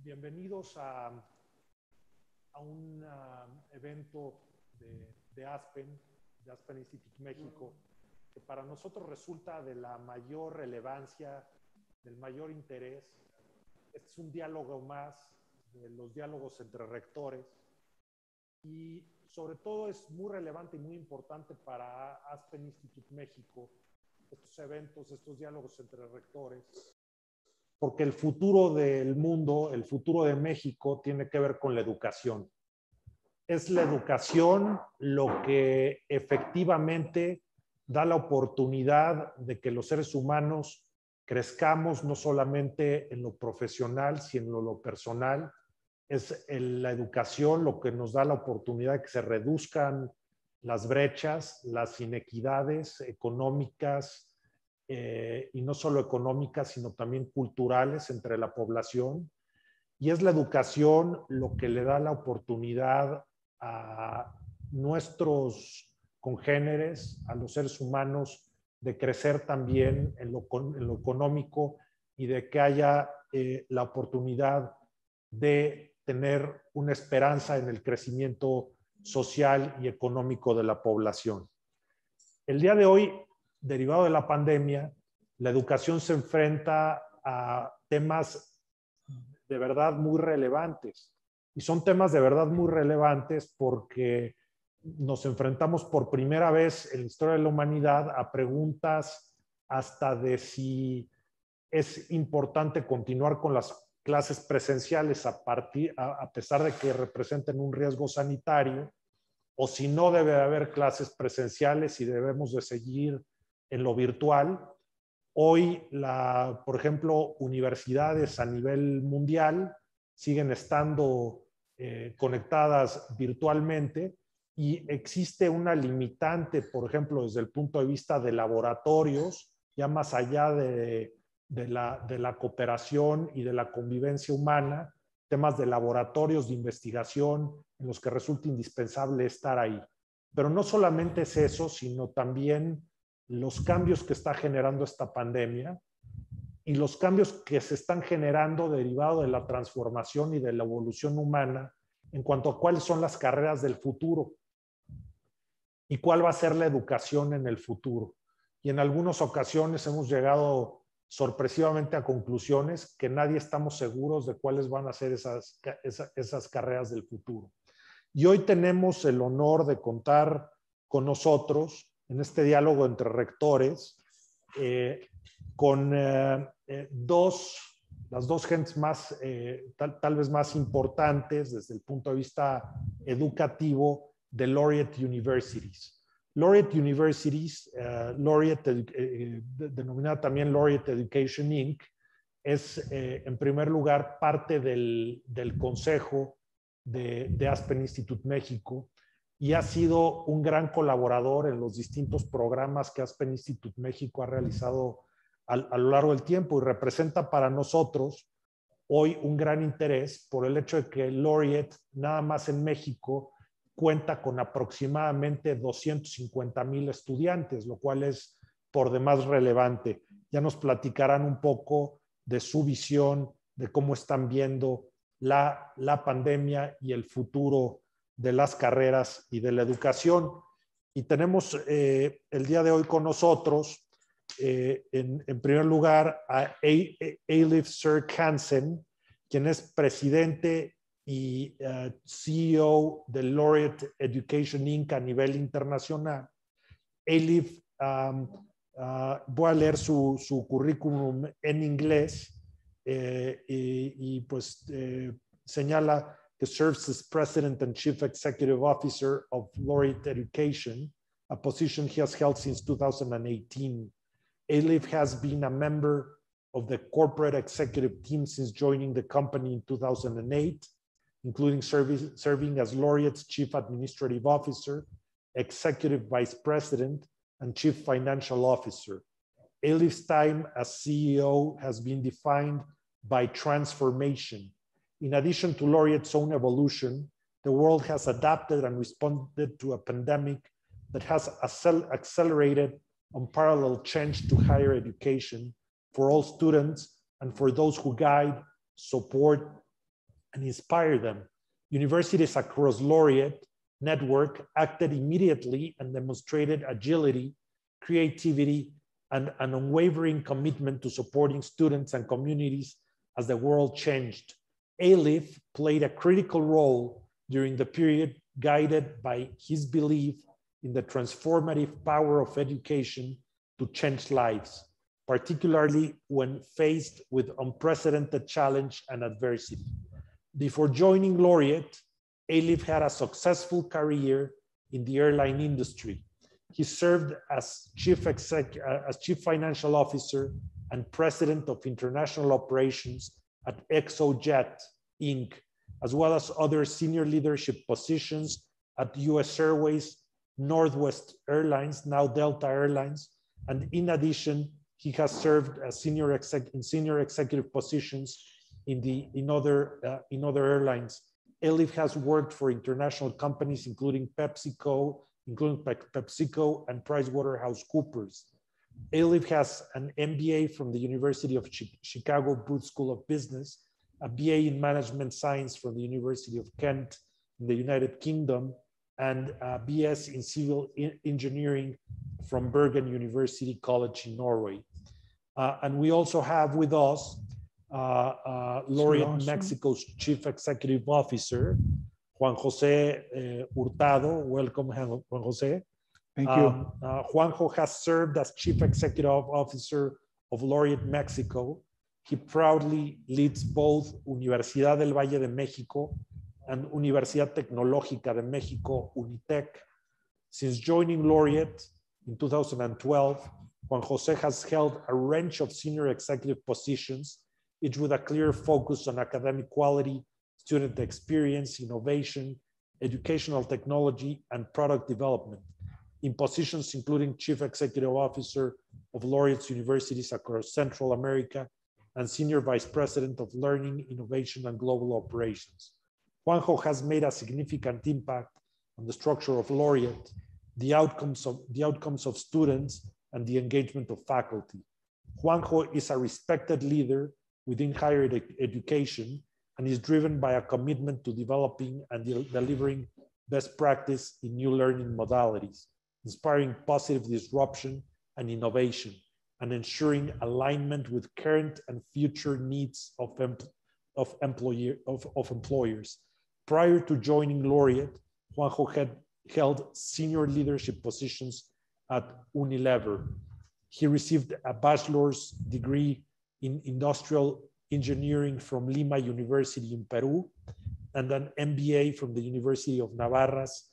Bienvenidos a un evento de Aspen Institute México, que para nosotros resulta de la mayor relevancia, del mayor interés. Este es un diálogo más de los diálogos entre rectores y sobre todo es muy relevante y muy importante para Aspen Institute México estos eventos, estos diálogos entre rectores, porque el futuro del mundo, el futuro de México tiene que ver con la educación. Es la educación lo que efectivamente da la oportunidad de que los seres humanos crezcamos no solamente en lo profesional, sino en lo personal. Es la educación lo que nos da la oportunidad de que se reduzcan las brechas, las inequidades económicas, y no solo económicas, sino también culturales entre la población. Y es la educación lo que le da la oportunidad a nuestros congéneres, a los seres humanos, de crecer también en lo económico y de que haya la oportunidad de tener una esperanza en el crecimiento social y económico de la población. El día de hoy, derivado de la pandemia, la educación se enfrenta a temas de verdad muy relevantes. Y son temas de verdad muy relevantes porque nos enfrentamos por primera vez en la historia de la humanidad a preguntas hasta de si es importante continuar con las clases presenciales a pesar de que representen un riesgo sanitario, o si no debe de haber clases presenciales y debemos de seguir en lo virtual. Hoy, por ejemplo, universidades a nivel mundial siguen estando conectadas virtualmente y existe una limitante, por ejemplo, desde el punto de vista de laboratorios, ya más allá de la cooperación y de la convivencia humana, temas de laboratorios de investigación en los que resulta indispensable estar ahí. Pero no solamente es eso, sino también los cambios que está generando esta pandemia y los cambios que se están generando derivado de la transformación y de la evolución humana en cuanto a cuáles son las carreras del futuro y cuál va a ser la educación en el futuro. Y en algunas ocasiones hemos llegado sorpresivamente a conclusiones que nadie estamos seguros de cuáles van a ser esas carreras del futuro. Y hoy tenemos el honor de contar con nosotros en este diálogo entre rectores con las dos gentes más, tal vez más importantes desde el punto de vista educativo de Laureate Universities. Laureate Universities, denominada también Laureate Education Inc., es en primer lugar parte del consejo de Aspen Institute México y ha sido un gran colaborador en los distintos programas que Aspen Institute México ha realizado a lo largo del tiempo y representa para nosotros hoy un gran interés por el hecho de que Laureate, nada más en México, cuenta con aproximadamente 250,000 estudiantes, lo cual es por demás relevante. Ya nos platicarán un poco de su visión, de cómo están viendo la pandemia y el futuro de las carreras y de la educación. Y tenemos el día de hoy con nosotros, en primer lugar, a Eilif Serck-Hanssen, quien es presidente y CEO de Laureate Education Inc. a nivel internacional. Eilif, voy a leer su currículum en inglés y pues señala que serves as President and Chief Executive Officer of Laureate Education, a position he has held since 2018. Eilif has been a member of the corporate executive team since joining the company in 2008, including serving as Laureate's Chief Administrative Officer, Executive Vice President, and Chief Financial Officer. Eilif's time as CEO has been defined by transformation. In addition to Laureate's own evolution, the world has adapted and responded to a pandemic that has accelerated unparalleled change to higher education for all students and for those who guide, support, and inspire them. Universities across Laureate network acted immediately and demonstrated agility, creativity, and an unwavering commitment to supporting students and communities as the world changed. Eilif played a critical role during the period, guided by his belief in the transformative power of education to change lives, particularly when faced with unprecedented challenge and adversity. Before joining Laureate, Eilif had a successful career in the airline industry. He served as chief financial officer and president of international operations at ExoJet, Inc., as well as other senior leadership positions at US Airways, Northwest Airlines, now Delta Airlines, and in addition, he has served as senior executive positions in other airlines. Eilif has worked for international companies, including PepsiCo and PricewaterhouseCoopers. Eilif has an MBA from the University of Chicago Booth School of Business, a BA in Management Science from the University of Kent in the United Kingdom, and a BS in Civil Engineering from Bergen University College in Norway. And we also have with us Laureate Mexico's Chief Executive Officer, Juan José Hurtado. Welcome, Juan José. Thank you. Juanjo has served as Chief Executive Officer of Laureate Mexico. He proudly leads both Universidad del Valle de México and Universidad Tecnológica de México, Unitec. Since joining Laureate in 2012, Juan José has held a range of senior executive positions, each with a clear focus on academic quality, student experience, innovation, educational technology, and product development, in positions including Chief Executive Officer of Laureate's universities across Central America and Senior Vice President of Learning, Innovation, and Global Operations. Juanjo has made a significant impact on the structure of Laureate, the outcomes of students, and the engagement of faculty. Juanjo is a respected leader within higher education and is driven by a commitment to developing and delivering best practice in new learning modalities, inspiring positive disruption and innovation, and ensuring alignment with current and future needs of employers. Prior to joining Laureate, Juanjo had held senior leadership positions at Unilever. He received a bachelor's degree in industrial engineering from Lima University in Peru, and an MBA from the University of Navarra's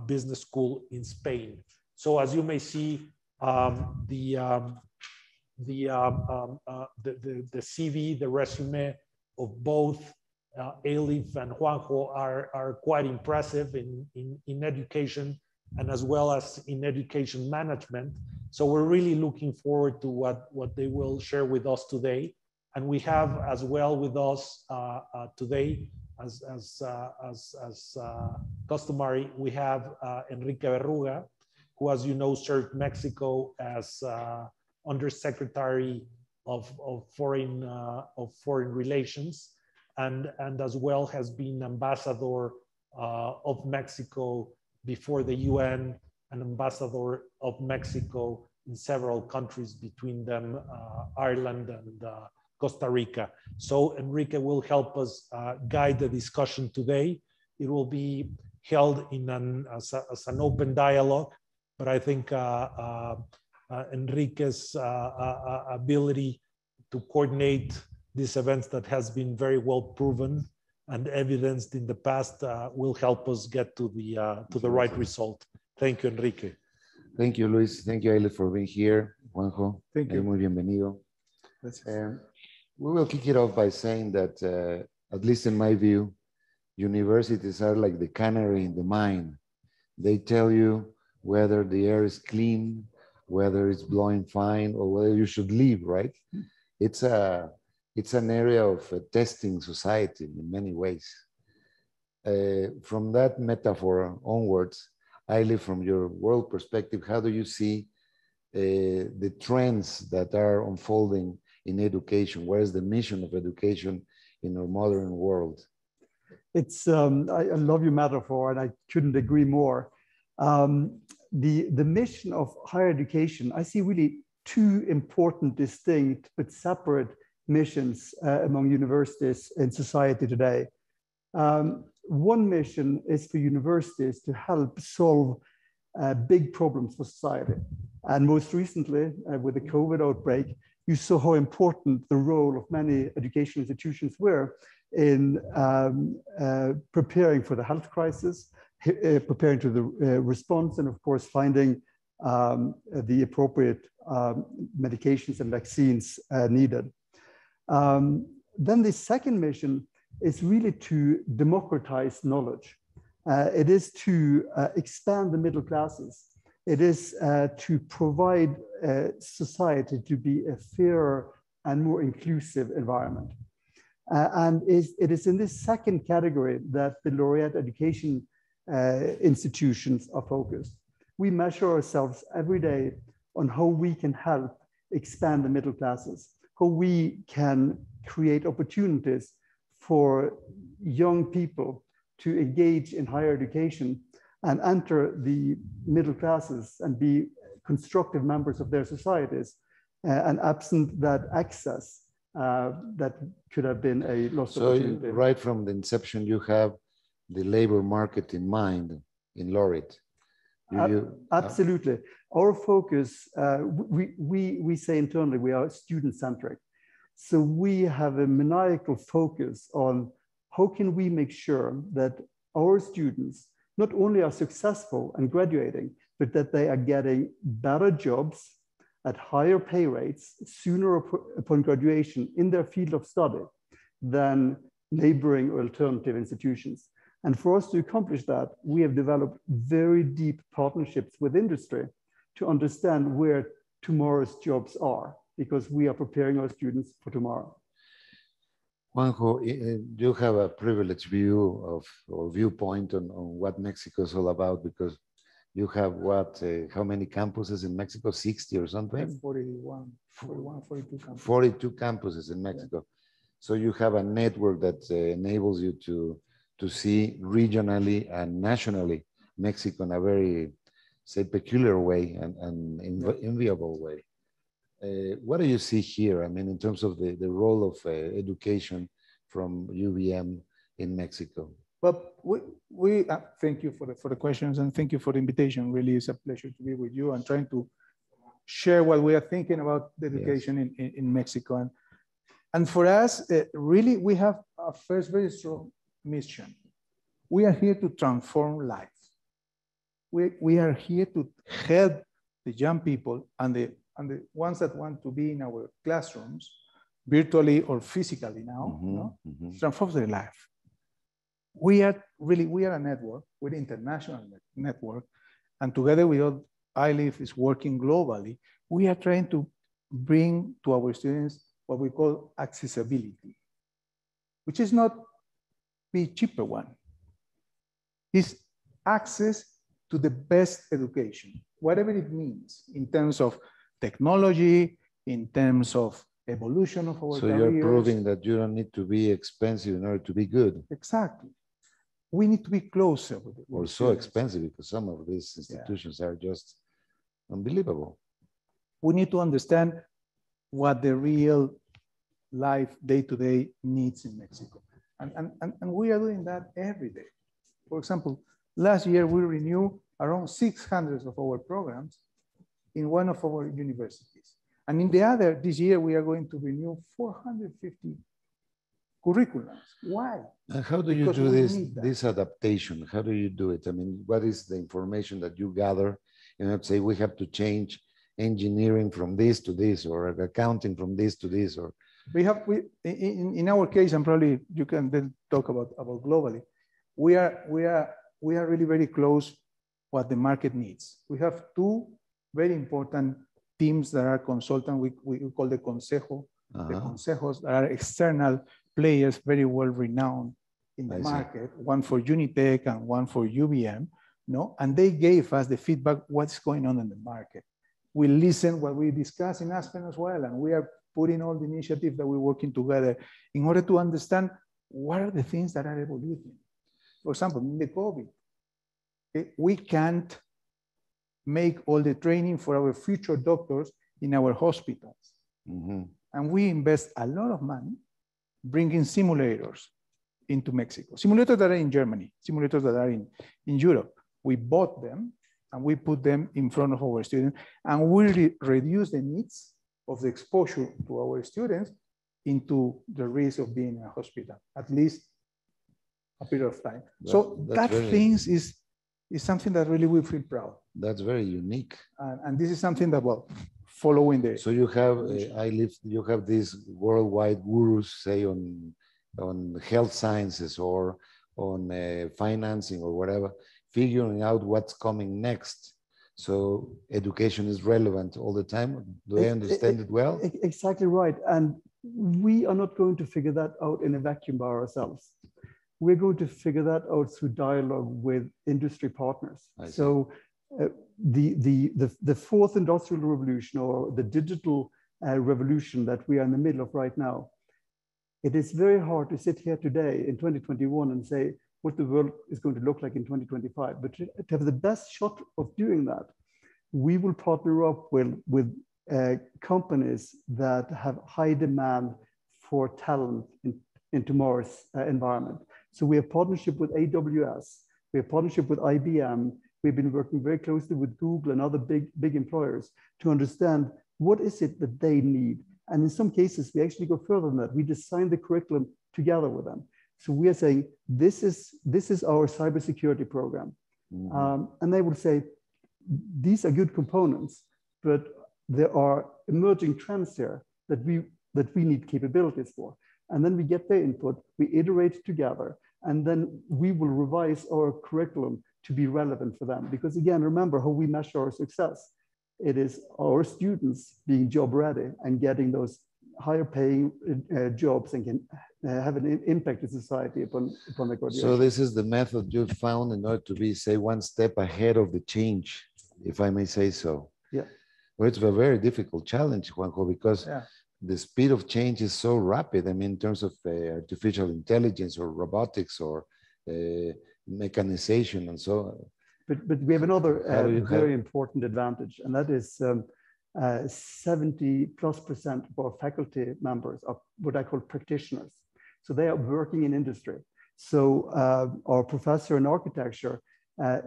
Business School in Spain. So as you may see, the CV, the resume of both Eilif and Juanjo are quite impressive in education and as well as in education management. So we're really looking forward to what they will share with us today. And we have as well with us today, as customary, we have Enrique Berruga, who, as you know, served Mexico as Undersecretary of Foreign Relations, and as well has been Ambassador of Mexico before the UN, and Ambassador of Mexico in several countries, between them Ireland and Costa Rica. So Enrique will help us guide the discussion today. It will be held as an open dialogue, but I think Enrique's ability to coordinate these events that has been very well proven and evidenced in the past will help us get to the right result. Thank you, Enrique. Thank you, Luis. Thank you, Eilif, for being here. Juanjo, thank you. Muy bienvenido. We will kick it off by saying that, at least in my view, universities are like the canary in the mine. They tell you whether the air is clean, whether it's blowing fine, or whether you should leave, right? It's an area of testing society in many ways. From that metaphor onwards, Eilif, from your world perspective, how do you see the trends that are unfolding in education? Where is the mission of education in our modern world? It's, I love your metaphor, and I couldn't agree more. The mission of higher education, I see really two important, distinct, but separate missions among universities in society today. One mission is for universities to help solve big problems for society. And most recently, with the COVID outbreak, you saw how important the role of many educational institutions were in preparing for the health crisis, preparing to the response, and of course, finding the appropriate medications and vaccines needed. Then the second mission is really to democratize knowledge. It is to expand the middle classes. It is to provide society to be a fairer and more inclusive environment. And it is in this second category that the Laureate education institutions are focused. We measure ourselves every day on how we can help expand the middle classes, how we can create opportunities for young people to engage in higher education and enter the middle classes and be constructive members of their societies. And absent that access, that could have been a lost opportunity. So right from the inception, you have the labor market in mind in Laureate. Absolutely. Our focus, we say internally, we are student-centric. So we have a maniacal focus on how can we make sure that our students not only are successful and graduating, but that they are getting better jobs at higher pay rates sooner upon graduation in their field of study than neighboring or alternative institutions. And for us to accomplish that, we have developed very deep partnerships with industry to understand where tomorrow's jobs are, because we are preparing our students for tomorrow. Juanjo, you have a privileged view of, or viewpoint on what Mexico is all about, because you have what, how many campuses in Mexico? 60 or something? 41, 42 campuses. 42 campuses in Mexico. Yeah. So you have a network that enables you to see regionally and nationally Mexico in a very, say, peculiar way and enviable way. What do you see here? I mean, in terms of the role of education from UVM in Mexico? Well, we thank you for the questions, and thank you for the invitation. Really, it's a pleasure to be with you and trying to share what we are thinking about the education in Mexico. And for us, really, we have a first very strong mission. We are here to transform lives. We are here to help the young people and the ones that want to be in our classrooms, virtually or physically now, transform their life. We are a network, we're an international network, and together with Eilif is working globally. We are trying to bring to our students what we call accessibility, which is not the cheaper one. It's access to the best education, whatever it means in terms of technology, in terms of evolution of our careers. You're proving that you don't need to be expensive in order to be good. Exactly. We need to be closer with it. Or so expensive, because some of these institutions are just unbelievable. We need to understand what the real life day-to-day needs in Mexico. And we are doing that every day. For example, last year we renewed around 600 of our programs in one of our universities. And in the other, this year, we are going to renew 450 curriculums. Why? And how do you do this adaptation? How do you do it? I mean, what is the information that you gather? You know, say we have to change engineering from this to this, or accounting from this to this, or in our case, and probably you can then talk about globally. We are really very close what the market needs. We have two very important teams that are consultant. We call the Consejo, the Consejos, that are external players, very well renowned in the market. One for Unitec and one for UVM, no? And they gave us the feedback, what's going on in the market. We listen what we discuss in Aspen as well, and we are putting all the initiatives that we're working together in order to understand what are the things that are evolving? For example, in the COVID, okay, we can't make all the training for our future doctors in our hospitals. Mm-hmm. And we invest a lot of money bringing simulators into Mexico. Simulators that are in Germany, simulators that are in Europe. We bought them and we put them in front of our students, and we reduce the needs of the exposure to our students into the risk of being in a hospital, at least a period of time. So that things is something that really we feel proud. That's very unique. And this is something that, well, following the... So you have, Eilif, you have these worldwide gurus, say on health sciences or on financing or whatever, figuring out what's coming next. So education is relevant all the time. Do I understand it well? Exactly right. And we are not going to figure that out in a vacuum by ourselves. We're going to figure that out through dialogue with industry partners. So the fourth industrial revolution, or the digital revolution that we are in the middle of right now, it is very hard to sit here today in 2021 and say what the world is going to look like in 2025. But to have the best shot of doing that, we will partner up with companies that have high demand for talent in tomorrow's environment. So we have partnership with AWS, we have partnership with IBM. We've been working very closely with Google and other big employers to understand what is it that they need. And in some cases, we actually go further than that. We design the curriculum together with them. So we are saying, this is our cybersecurity program. Mm-hmm. And they will say, these are good components, but there are emerging trends here that we need capabilities for. And then we get their input, we iterate together, and then we will revise our curriculum to be relevant for them. Because again, remember how we measure our success. It is our students being job ready and getting those higher paying jobs and can have an impact in society upon the graduation. So this is the method you found in order to be, say, one step ahead of the change, if I may say so. Yeah. Well, it's a very difficult challenge, Juanjo, because the speed of change is so rapid. I mean, in terms of artificial intelligence or robotics or mechanization and so on. But we have another very important advantage, and that is 70+% of our faculty members are what I call practitioners. So they are working in industry. So our professor in architecture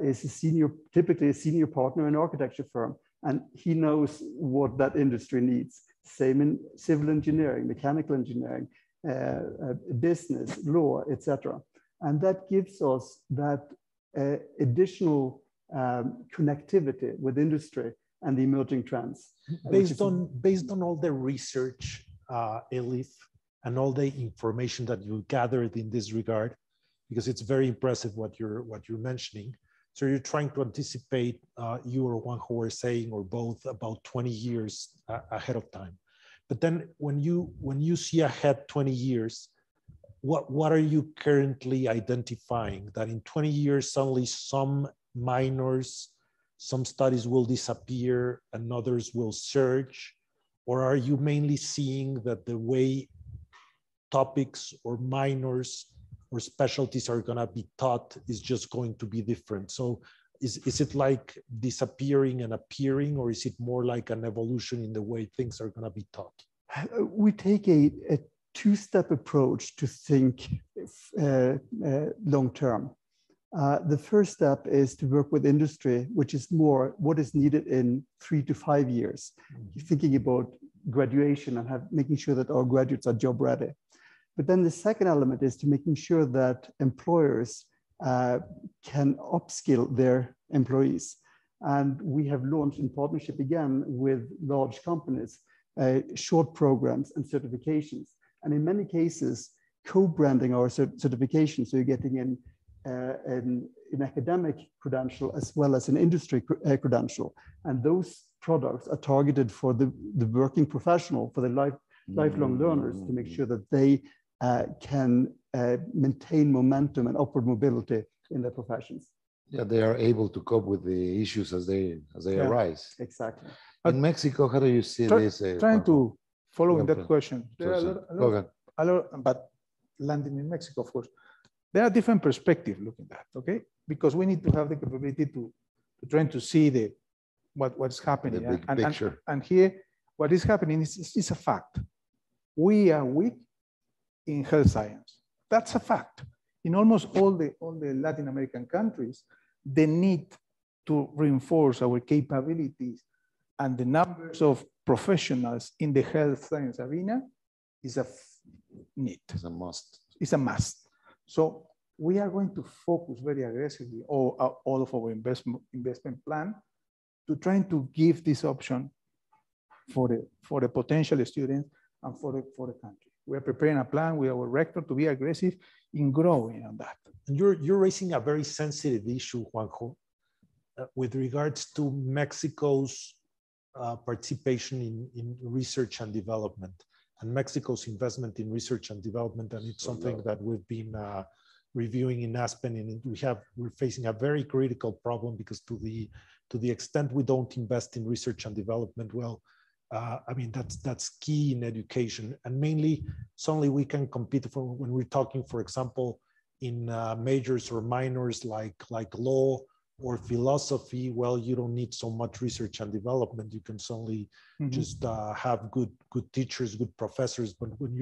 is typically a senior partner in an architecture firm, and he knows what that industry needs. Same in civil engineering, mechanical engineering, business, law, etc. And that gives us that additional connectivity with industry and the emerging trends. Based on all the research, Eilif, and all the information that you gathered in this regard, because it's very impressive what you're mentioning. So you're trying to anticipate, you or Juan who were saying, or both, about 20 years ahead of time. But then when you see ahead 20 years, what are you currently identifying that in 20 years suddenly some minors, some studies will disappear and others will surge? Or are you mainly seeing that the way topics or minors or specialties are going to be taught is just going to be different? So is it like disappearing and appearing, or is it more like an evolution in the way things are going to be taught? We take a two-step approach to think long-term. The first step is to work with industry, which is more what is needed in 3 to 5 years, thinking about graduation and making sure that our graduates are job ready. But then the second element is to making sure that employers can upskill their employees. And we have launched in partnership again with large companies, short programs and certifications. And in many cases, co-branding our certifications. So you're getting an academic credential as well as an industry credential. And those products are targeted for the working professional, for the lifelong learners, to make sure that they can maintain momentum and upward mobility in their professions. Yeah, they are able to cope with the issues as they arise. Exactly. In Mexico, how do you see this? Trying to follow in that question. There are a lot, but landing in Mexico, of course. There are different perspectives looking at that, okay? Because we need to have the capability to try to see what's happening. The big picture. And here, what is happening is a fact. We are weak in health science. That's a fact. In almost all the Latin American countries, the need to reinforce our capabilities and the numbers of professionals in the health science arena is a need. It's a must. It's a must. So we are going to focus very aggressively all of our investment plan to try to give this option for the potential students and for the country. We are preparing a plan with our rector to be aggressive in growing on that. And you're raising a very sensitive issue, Juanjo, with regards to Mexico's participation in research and development, and Mexico's investment in research and development. And it's something that we've been reviewing in Aspen, and we're facing a very critical problem, because to the extent we don't invest in research and development, well, I mean, that's key in education. And mainly, suddenly we can compete when we're talking, for example, in majors or minors like law or philosophy. Well, you don't need so much research and development. You can suddenly just have good teachers, good professors. But when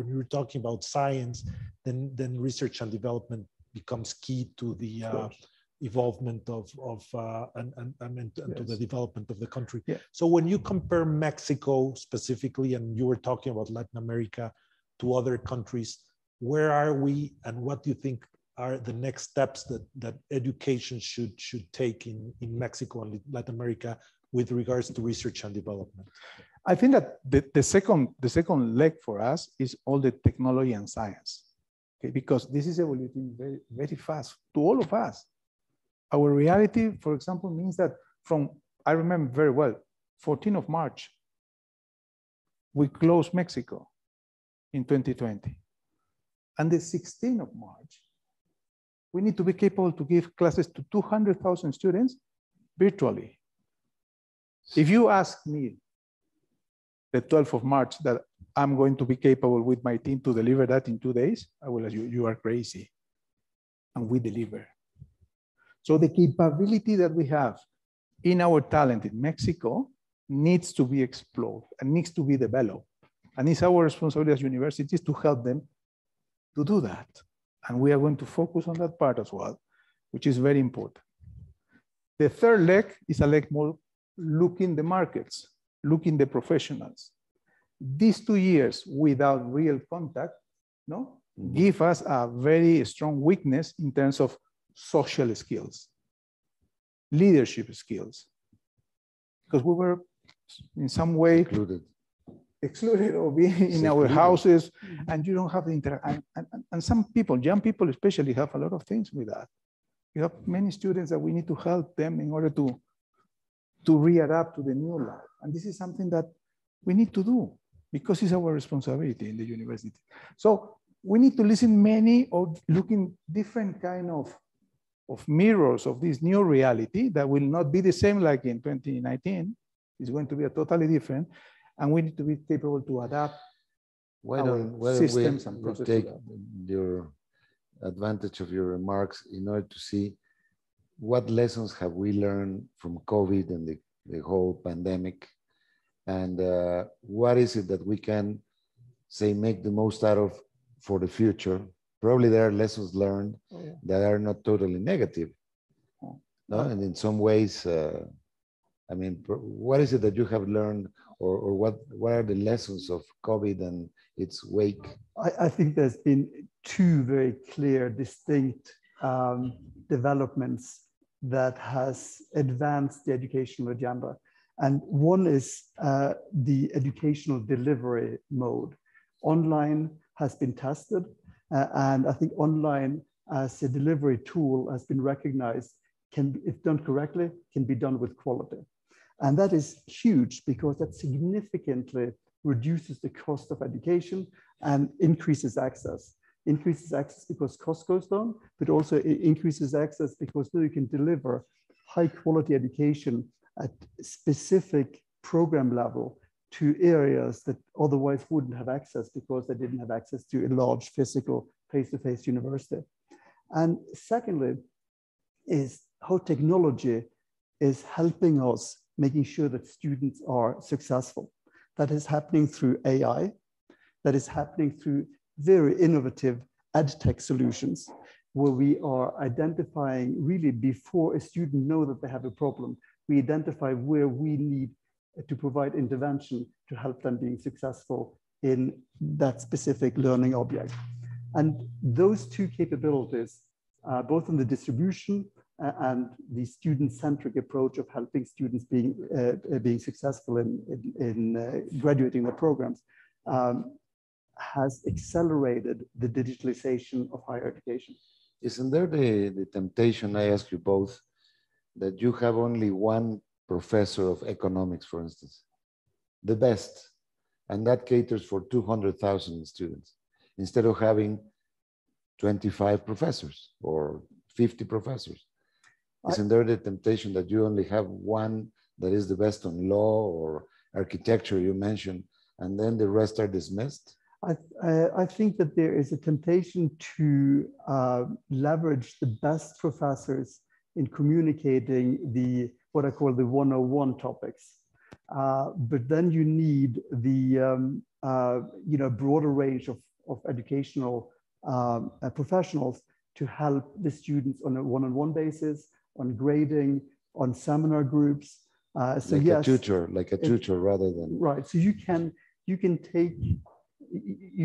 you're talking about science, then research and development becomes key to the evolvement and to the development of the country. Yeah. So when you compare Mexico specifically, and you were talking about Latin America, to other countries, where are we, and what do you think are the next steps that education should take in Mexico and Latin America with regards to research and development? I think that the second leg for us is all the technology and science, okay? Because this is evolving very, very fast to all of us. Our reality, for example, means that I remember very well, 14th of March, we closed Mexico in 2020. And the 16th of March, we need to be capable to give classes to 200,000 students virtually. If you ask me the 12th of March that I'm going to be capable with my team to deliver that in 2 days, I will ask you, you are crazy. And we deliver. So the capability that we have in our talent in Mexico needs to be explored and needs to be developed. And it's our responsibility as universities to help them to do that. And we are going to focus on that part as well, which is very important. The third leg is a leg more looking the markets, looking the professionals. These 2 years without real contact, give us a very strong weakness in terms of social skills, leadership skills, because we were in some way excluded or being in our houses, and you don't have the interaction. And some people, young people especially, have a lot of things with that. We have many students that we need to help them in order to readapt to the new life. And this is something that we need to do because it's our responsibility in the university. So we need to listen many or looking different kind of mirrors of this new reality that will not be the same like in 2019. It's going to be a totally different, and we need to be capable to adapt systems and processes. Take your advantage of your remarks in order to see what lessons have we learned from COVID and the whole pandemic, and what is it that we can say make the most out of for the future. Probably there are lessons learned that are not totally negative. No? And in some ways, I mean, what is it that you have learned, or what are the lessons of COVID and its wake? I think there's been two very clear, distinct developments that has advanced the educational agenda. And one is the educational delivery mode. Online has been tested. And I think online as a delivery tool has been recognized, if done correctly, can be done with quality. And that is huge because that significantly reduces the cost of education and increases access. Increases access because cost goes down, but also it increases access because now you can deliver high quality education at specific program level to areas that otherwise wouldn't have access because they didn't have access to a large physical face-to-face university. And secondly, is how technology is helping us making sure that students are successful. That is happening through AI, that is happening through very innovative edtech solutions, where we are identifying really before a student knows that they have a problem, we identify where we need to provide intervention to help them being successful in that specific learning object. And those two capabilities, both in the distribution and the student-centric approach of helping students being successful in graduating their programs, has accelerated the digitalization of higher education. Isn't there the temptation, I ask you both, that you have only one professor of economics, for instance, the best, and that caters for 200,000 students, instead of having 25 professors or 50 professors? Isn't there the temptation that you only have one that is the best on law or architecture you mentioned, and then the rest are dismissed? I think that there is a temptation to leverage the best professors in communicating what I call the 101 topics. But then you need the broader range of educational professionals to help the students on a one-on-one basis, on grading, on seminar groups. So like yes, a tutor rather than... Right, so you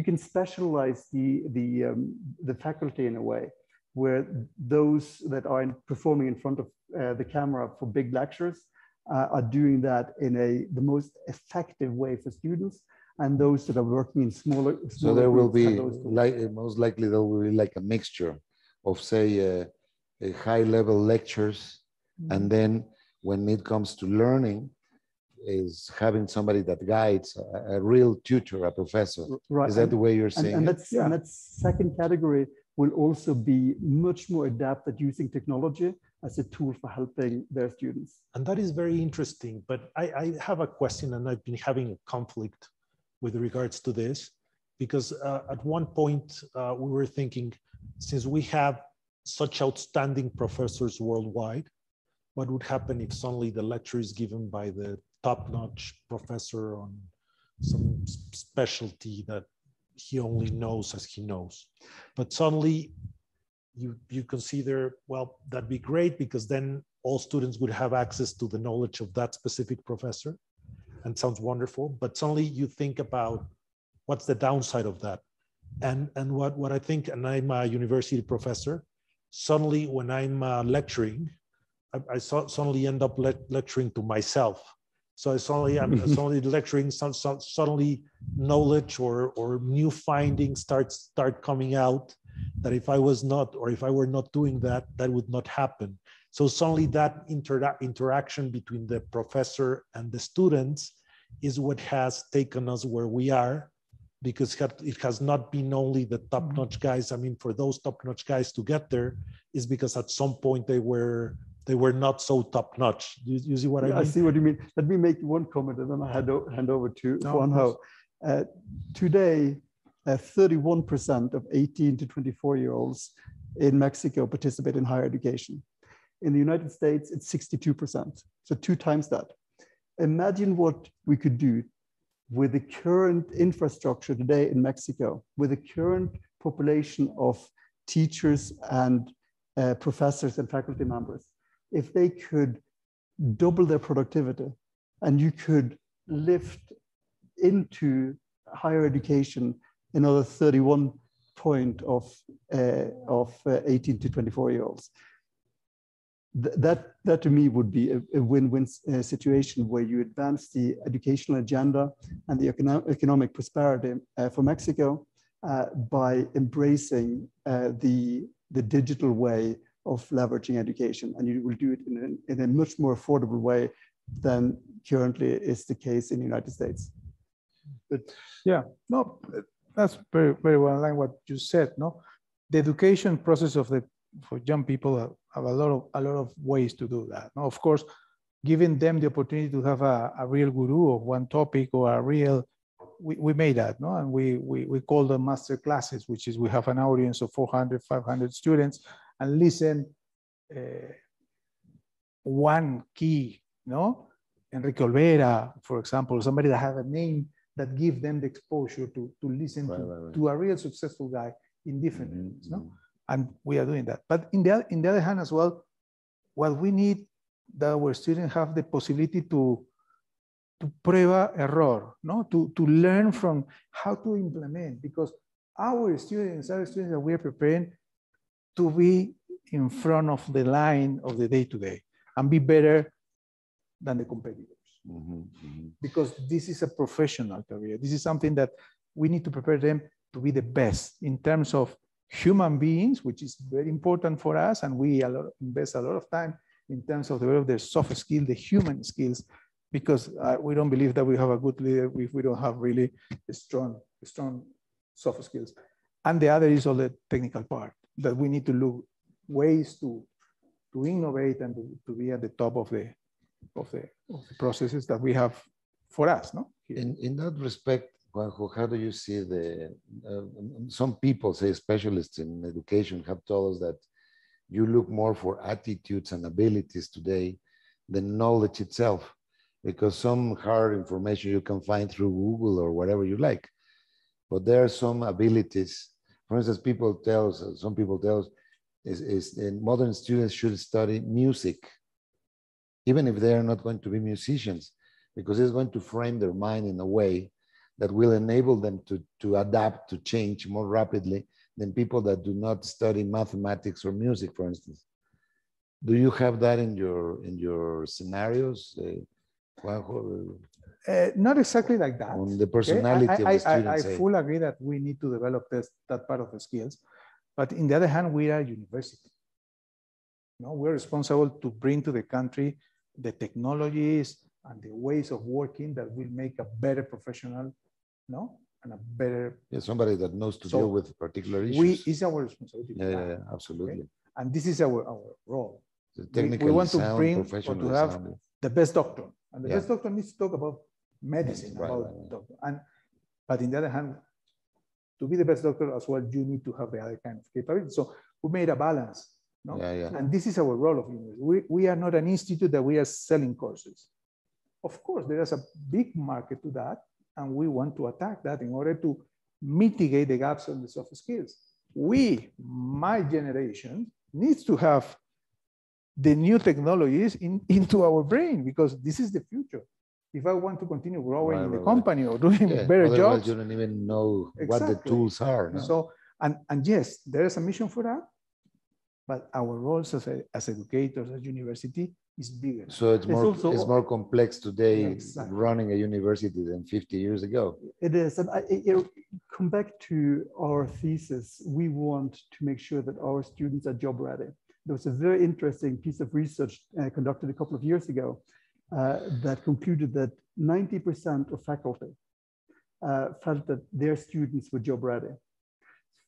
can specialize the faculty in a way where those that are performing in front of the camera for big lectures are doing that in the most effective way for students, and those that are working in smaller so there will be most likely there will be like a mixture of, say, a high-level lectures, and then when it comes to learning, is having somebody that guides, a real tutor, a professor. Right. Is that the way you're saying and it? And that second category will also be much more adept at using technology as a tool for helping their students. And that is very interesting, but I have a question, and I've been having a conflict with regards to this, because at one point we were thinking, since we have such outstanding professors worldwide, what would happen if suddenly the lecture is given by the top-notch professor on some specialty that he only knows as he knows? But suddenly you consider, well, that'd be great, because then all students would have access to the knowledge of that specific professor, and sounds wonderful. But suddenly you think about what's the downside of that. And what I think, and I'm a university professor, suddenly when I'm lecturing, I suddenly end up lecturing to myself. So I'm suddenly lecturing, suddenly knowledge or new findings start coming out that if I were not doing that, that would not happen. So suddenly that interaction between the professor and the students is what has taken us where we are, because it has not been only the top-notch guys. I mean, for those top-notch guys to get there is because at some point they were not so top-notch. You see what I mean? I see what you mean. Let me make one comment, and then I hand over to Juan. Today, 31% of 18 to 24-year-olds in Mexico participate in higher education. In the United States, it's 62%, so 2 times that. Imagine what we could do with the current infrastructure today in Mexico, with the current population of teachers and professors and faculty members, if they could double their productivity, and you could lift into higher education another 31 point of 18 to 24-year-olds. That to me would be a win-win situation, where you advance the educational agenda and the economic prosperity for Mexico by embracing the digital way of leveraging education, and you will do it in a much more affordable way than currently is the case in the United States. But yeah, no, that's very, very well in line what you said. No, the education process for young people have a lot of ways to do that. Now, of course, giving them the opportunity to have a real guru of one topic or a real, we made that, no? And we call them master classes, which is we have an audience of 400, 500 students and listen one key, no? Enrique Olvera, for example, somebody that has a name that gives them the exposure to listen to a real successful guy in different areas, no? And we are doing that. But in the other hand as well, what we need that our students have the possibility to prueba error, no? To learn from how to implement, because our students that we are preparing to be in front of the line of the day-to-day and be better than the competitors. Because this is a professional career. This is something that we need to prepare them to be the best in terms of human beings, which is very important for us, and we invest a lot of time in terms of develop their soft skills, the human skills, because we don't believe that we have a good leader if we don't have really strong soft skills. And the other is all the technical part, that we need to look ways to innovate and to be at the top of the processes that we have for us, no? In that respect, Juanjo, how do you see some people, say specialists in education, have told us that you look more for attitudes and abilities today than knowledge itself, because some hard information you can find through Google or whatever you like, but there are some abilities. For instance, some people tell us modern students should study music, even if they are not going to be musicians, because it's going to frame their mind in a way that will enable them to adapt, to change more rapidly than people that do not study mathematics or music, for instance. Do you have that in your scenarios, Juanjo? Not exactly like that. On the personality of the students. I fully agree that we need to develop that part of the skills. But in the other hand, we are a university. No, we're responsible to bring to the country the technologies and the ways of working that will make a better professional, no? And a better... Yeah, somebody that knows to deal with particular issues. It's our responsibility. Yeah, absolutely. Okay? And this is our role. We want to bring or to have the best doctor. And the best doctor needs to talk about medicine, doctor. But on the other hand, to be the best doctor as well, you need to have the other kind of capability. So we made a balance. No? And this is our role of university. We are not an institute that we are selling courses. Of course, there is a big market to that, and we want to attack that in order to mitigate the gaps on the soft skills. My generation, needs to have the new technologies into our brain, because this is the future. If I want to continue growing in the company or doing better jobs, you don't even know what the tools are. No? So, and yes, there is a mission for that, but our roles as educators at university is bigger. So it's more complex today running a university than 50 years ago. It is, and come back to our thesis. We want to make sure that our students are job ready. There was a very interesting piece of research conducted a couple of years ago that concluded that 90% of faculty felt that their students were job ready.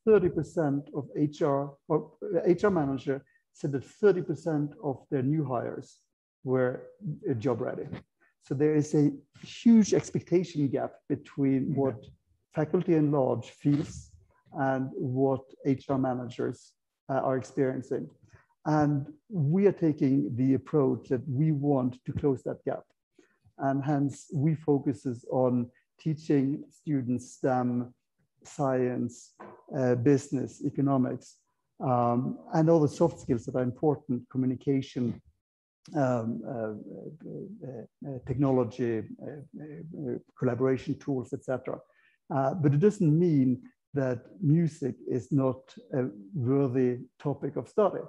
30% of HR manager said that 30% of their new hires were job ready. So there is a huge expectation gap between what faculty at large feels and what HR managers are experiencing. And we are taking the approach that we want to close that gap. And hence we focuses on teaching students STEM, science, business, economics, and all the soft skills that are important, communication, technology, collaboration tools, etc. But it doesn't mean that music is not a worthy topic of study,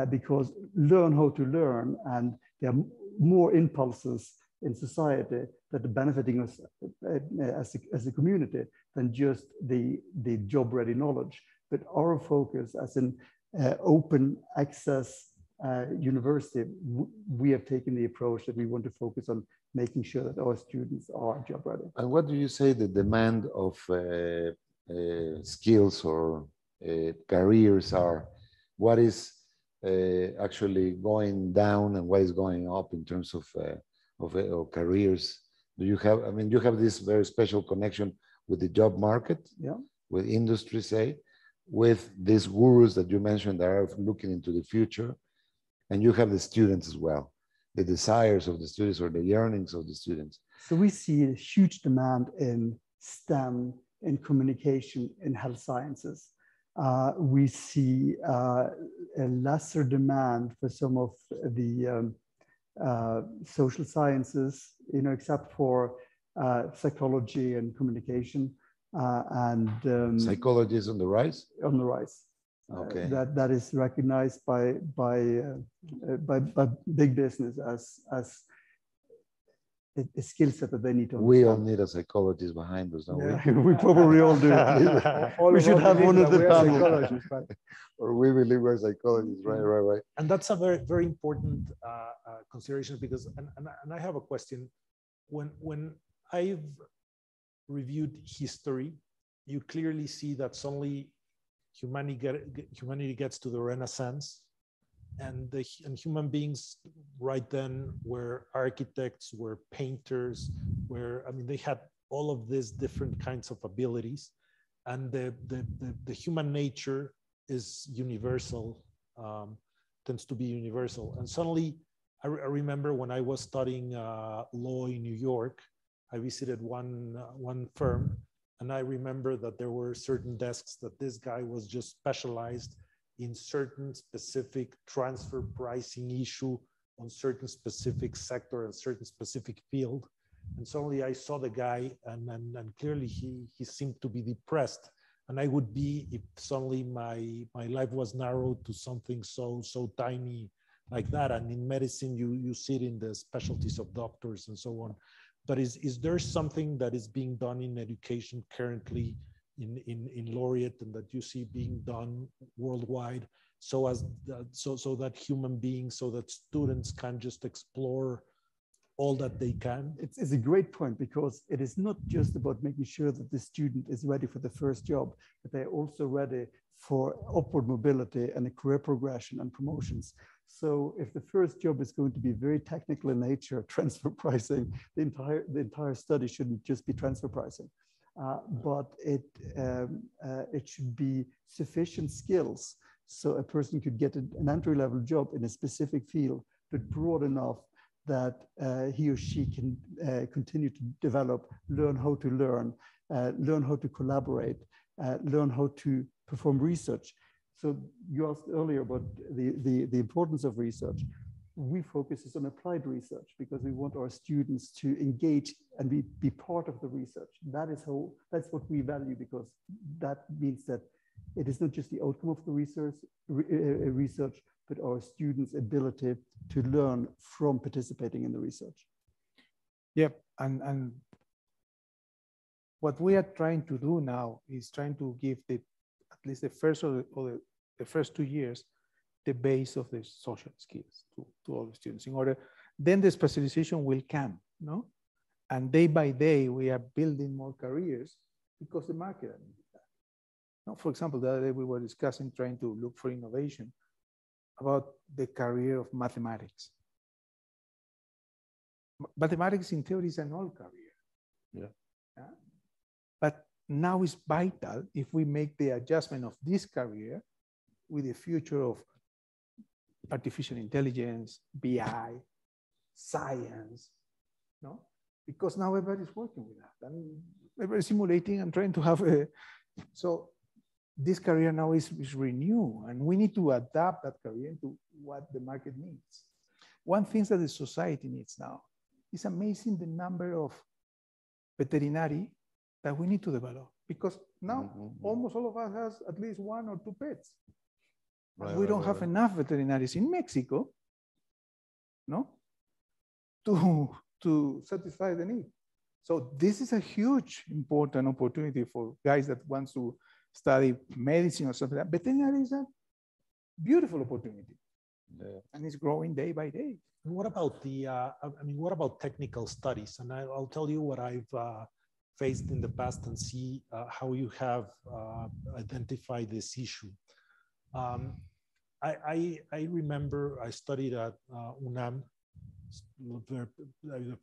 because learn how to learn, and there are more impulses in society that are benefiting us as a community than just the job-ready knowledge. But our focus as an open access university, we have taken the approach that we want to focus on making sure that our students are job-ready. And what do you say the demand of skills or careers are? What is actually going down and what is going up in terms of careers? Do you have, I mean, you have this very special connection with the job market, Yeah. with industry, say, with these gurus that you mentioned that are looking into the future, and you have the students as well, the desires of the students or the yearnings of the students. So we see a huge demand in STEM, in communication, in health sciences. We see a lesser demand for some of the social sciences, you know, except for psychology and communication. Psychology is on the rise? On the rise. Okay. That is recognized by big business as a skill set that they need to understand. We all need a psychologist behind us, don't we? We probably all do. We should have one of the panel. Or we believe we're psychologists, right. And that's a very, very important consideration because, and I have a question. When I've reviewed history, you clearly see that suddenly humanity gets to the Renaissance, and human beings right then were architects, were painters, they had all of these different kinds of abilities, and the human nature is universal, tends to be universal. And suddenly, I remember when I was studying law in New York, I visited one firm, and I remember that there were certain desks that this guy was just specialized in certain specific transfer pricing issue on certain specific sector and certain specific field. And suddenly I saw the guy, and clearly he seemed to be depressed. And I would be if suddenly my life was narrowed to something so tiny like that. And in medicine, you see it in the specialties of doctors and so on. But is there something that is being done in education currently in Laureate and that you see being done worldwide so that human beings, so that students can just explore all that they can? It's a great point, because it is not just about making sure that the student is ready for the first job, but they're also ready for upward mobility and a career progression and promotions. So if the first job is going to be very technical in nature, transfer pricing, the entire study shouldn't just be transfer pricing, but it should be sufficient skills so a person could get an entry-level job in a specific field, but broad enough that he or she can continue to develop, learn how to learn how to collaborate, learn how to perform research. So you asked earlier about the importance of research. We focus on applied research because we want our students to engage and be part of the research. That's what we value, because that means that it is not just the outcome of the research, but our students' ability to learn from participating in the research. Yep, and what we are trying to do now is trying to give at least the first the first 2 years the base of the social skills to all the students. In order, then the specialization will come, no? And day by day we are building more careers because the market needs that. Now, for example, the other day we were discussing trying to look for innovation about the career of mathematics. Mathematics in theory is an old career. Yeah. But now it's vital if we make the adjustment of this career with the future of artificial intelligence, BI, science, no? Because now everybody's working with that and everybody's simulating and trying to have so this career now is renewed, and we need to adapt that career to what the market needs. One thing that the society needs now is amazing the number of veterinary that we need to develop, because now almost all of us has at least 1 or 2 pets. We don't have enough veterinaries in Mexico, no, to satisfy the need. So this is a huge important opportunity for guys that want to study medicine or something like that. Veterinary is a beautiful opportunity, and it's growing day by day. And what about what about technical studies? And I'll tell you what I've faced in the past and see how you have identified this issue. I remember I studied at UNAM. The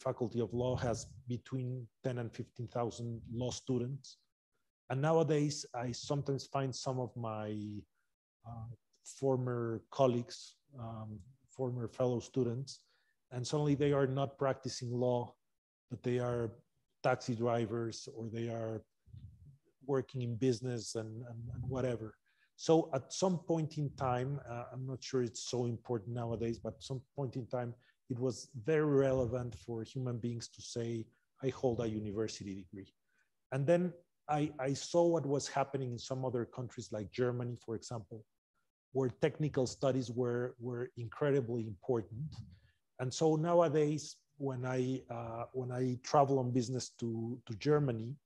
Faculty of Law has between 10 and 15,000 law students. And nowadays, I sometimes find some of my former colleagues, former fellow students, and suddenly they are not practicing law, but they are taxi drivers or they are working in business and whatever. So at some point in time, I'm not sure it's so important nowadays, but at some point in time, it was very relevant for human beings to say, I hold a university degree. And then I saw what was happening in some other countries like Germany, for example, where technical studies were incredibly important. And so nowadays, when I travel on business to Germany,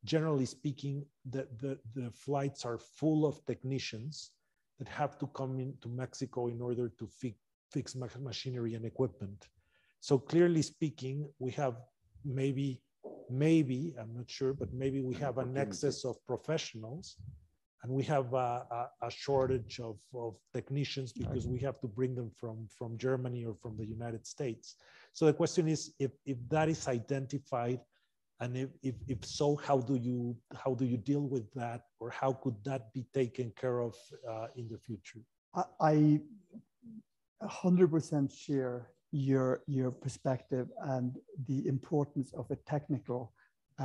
generally speaking, the flights are full of technicians that have to come into Mexico in order to fix machinery and equipment. So clearly speaking, we have maybe, I'm not sure, but maybe we have an excess of professionals and we have a shortage of technicians because we have to bring them from Germany or from the United States. So the question is, if that is identified, and if so, how do you deal with that, or how could that be taken care of in the future? I 100% share your perspective and the importance of a technical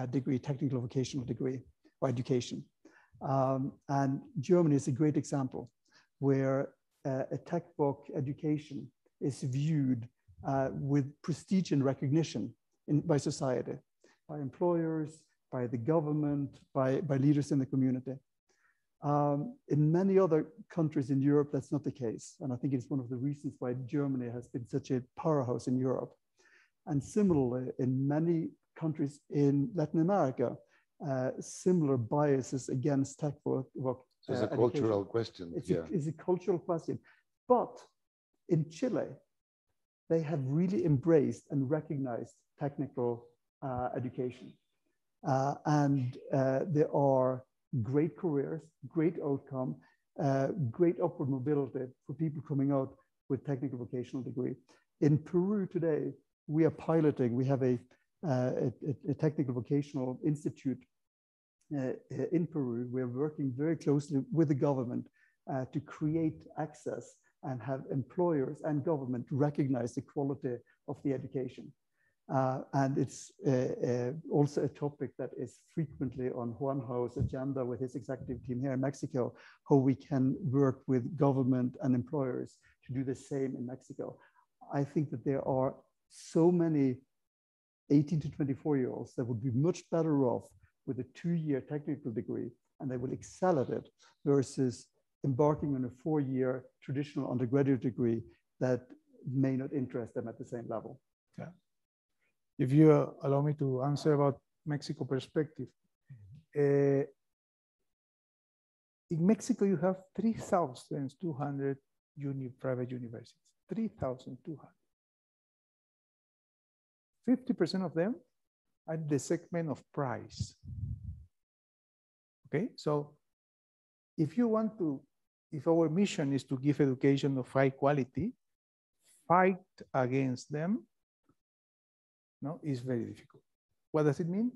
degree, technical vocational degree or education. And Germany is a great example where a tech voc education is viewed with prestige and recognition by society, by employers, by the government, by leaders in the community. In many other countries in Europe, that's not the case. And I think it's one of the reasons why Germany has been such a powerhouse in Europe. And similarly, in many countries in Latin America, similar biases against tech voc. So it's a cultural question. It's a cultural question. But in Chile, they have really embraced and recognized technical education. And there are great careers, great outcome, great upward mobility for people coming out with technical vocational degree. In Peru today, we are piloting, we have a technical vocational institute in Peru. We're working very closely with the government to create access and have employers and government recognize the quality of the education. And it's also a topic that is frequently on Juan's agenda with his executive team here in Mexico, how we can work with government and employers to do the same in Mexico. I think that there are so many 18 to 24-year-olds that would be much better off with a 2-year technical degree, and they will excel at it, versus embarking on a 4-year traditional undergraduate degree that may not interest them at the same level. Yeah. If you allow me to answer about Mexico perspective. In Mexico, you have 3,200 private universities, 3,200. 50% of them are the segment of price. Okay, so if you want to, if our mission is to give education of high quality, fight against them, no, is very difficult. What does it mean?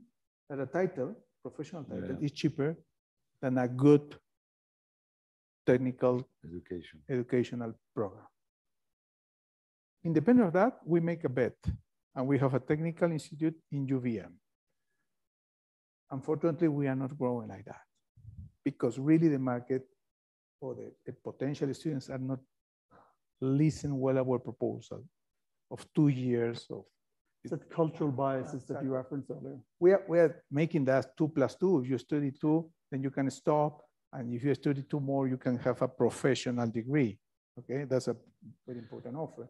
That a title, professional title, is cheaper than a good technical educational program. Independent of that, we make a bet, and we have a technical institute in UVM. Unfortunately, we are not growing like that, because really the market or the potential students are not listening well our proposal of 2 years of. It's that cultural biases that you referenced earlier. We are making that 2 + 2. If you study 2, then you can stop. And if you study 2 more, you can have a professional degree. Okay, that's a very important offer.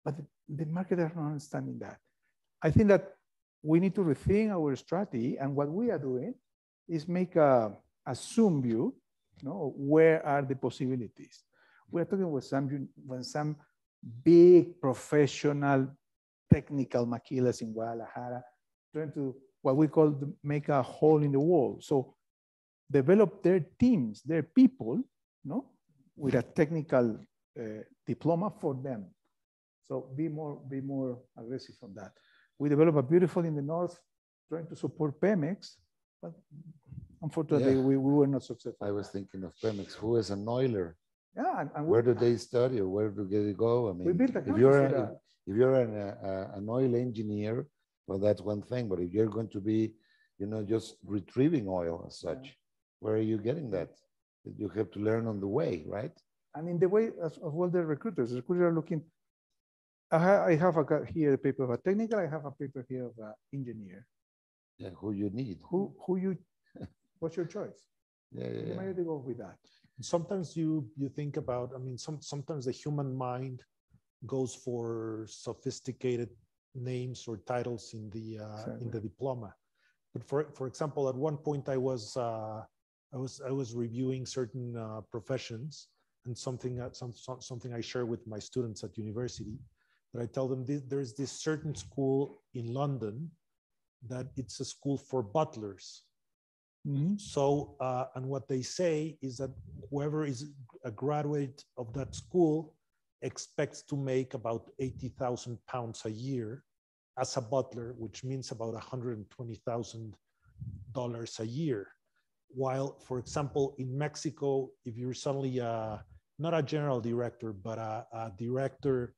But the market are not understanding that. I think that we need to rethink our strategy. And what we are doing is make a zoom view, you know, where are the possibilities. We're talking with some big professional technical maquilas in Guadalajara, trying to what we call make a hole in the wall. So develop their teams, their people, no, with a technical diploma for them. So be more aggressive on that. We developed a beautiful in the north, trying to support Pemex, but unfortunately we were not successful. I was thinking of Pemex. Who is an oiler? Yeah, and where do they study or where do they go? I mean, we built a if you're an oil engineer, well, that's one thing. But if you're going to be, just retrieving oil as such, where are you getting that? You have to learn on the way, right? And in the way as well, the recruiters are looking. I have here a paper of a technical. I have a paper here of an engineer. Yeah, who you need? Who you? What's your choice? You might have to go with that. Sometimes you think about. I mean, sometimes the human mind goes for sophisticated names or titles in the diploma. But for example, at one point I was reviewing certain professions, and something I share with my students at university. That I tell them there's this certain school in London that it's a school for butlers. Mm-hmm. So, and what they say is that whoever is a graduate of that school expects to make about £80,000 a year as a butler, which means about $120,000 a year. While, for example, in Mexico, if you're suddenly not a general director, but a director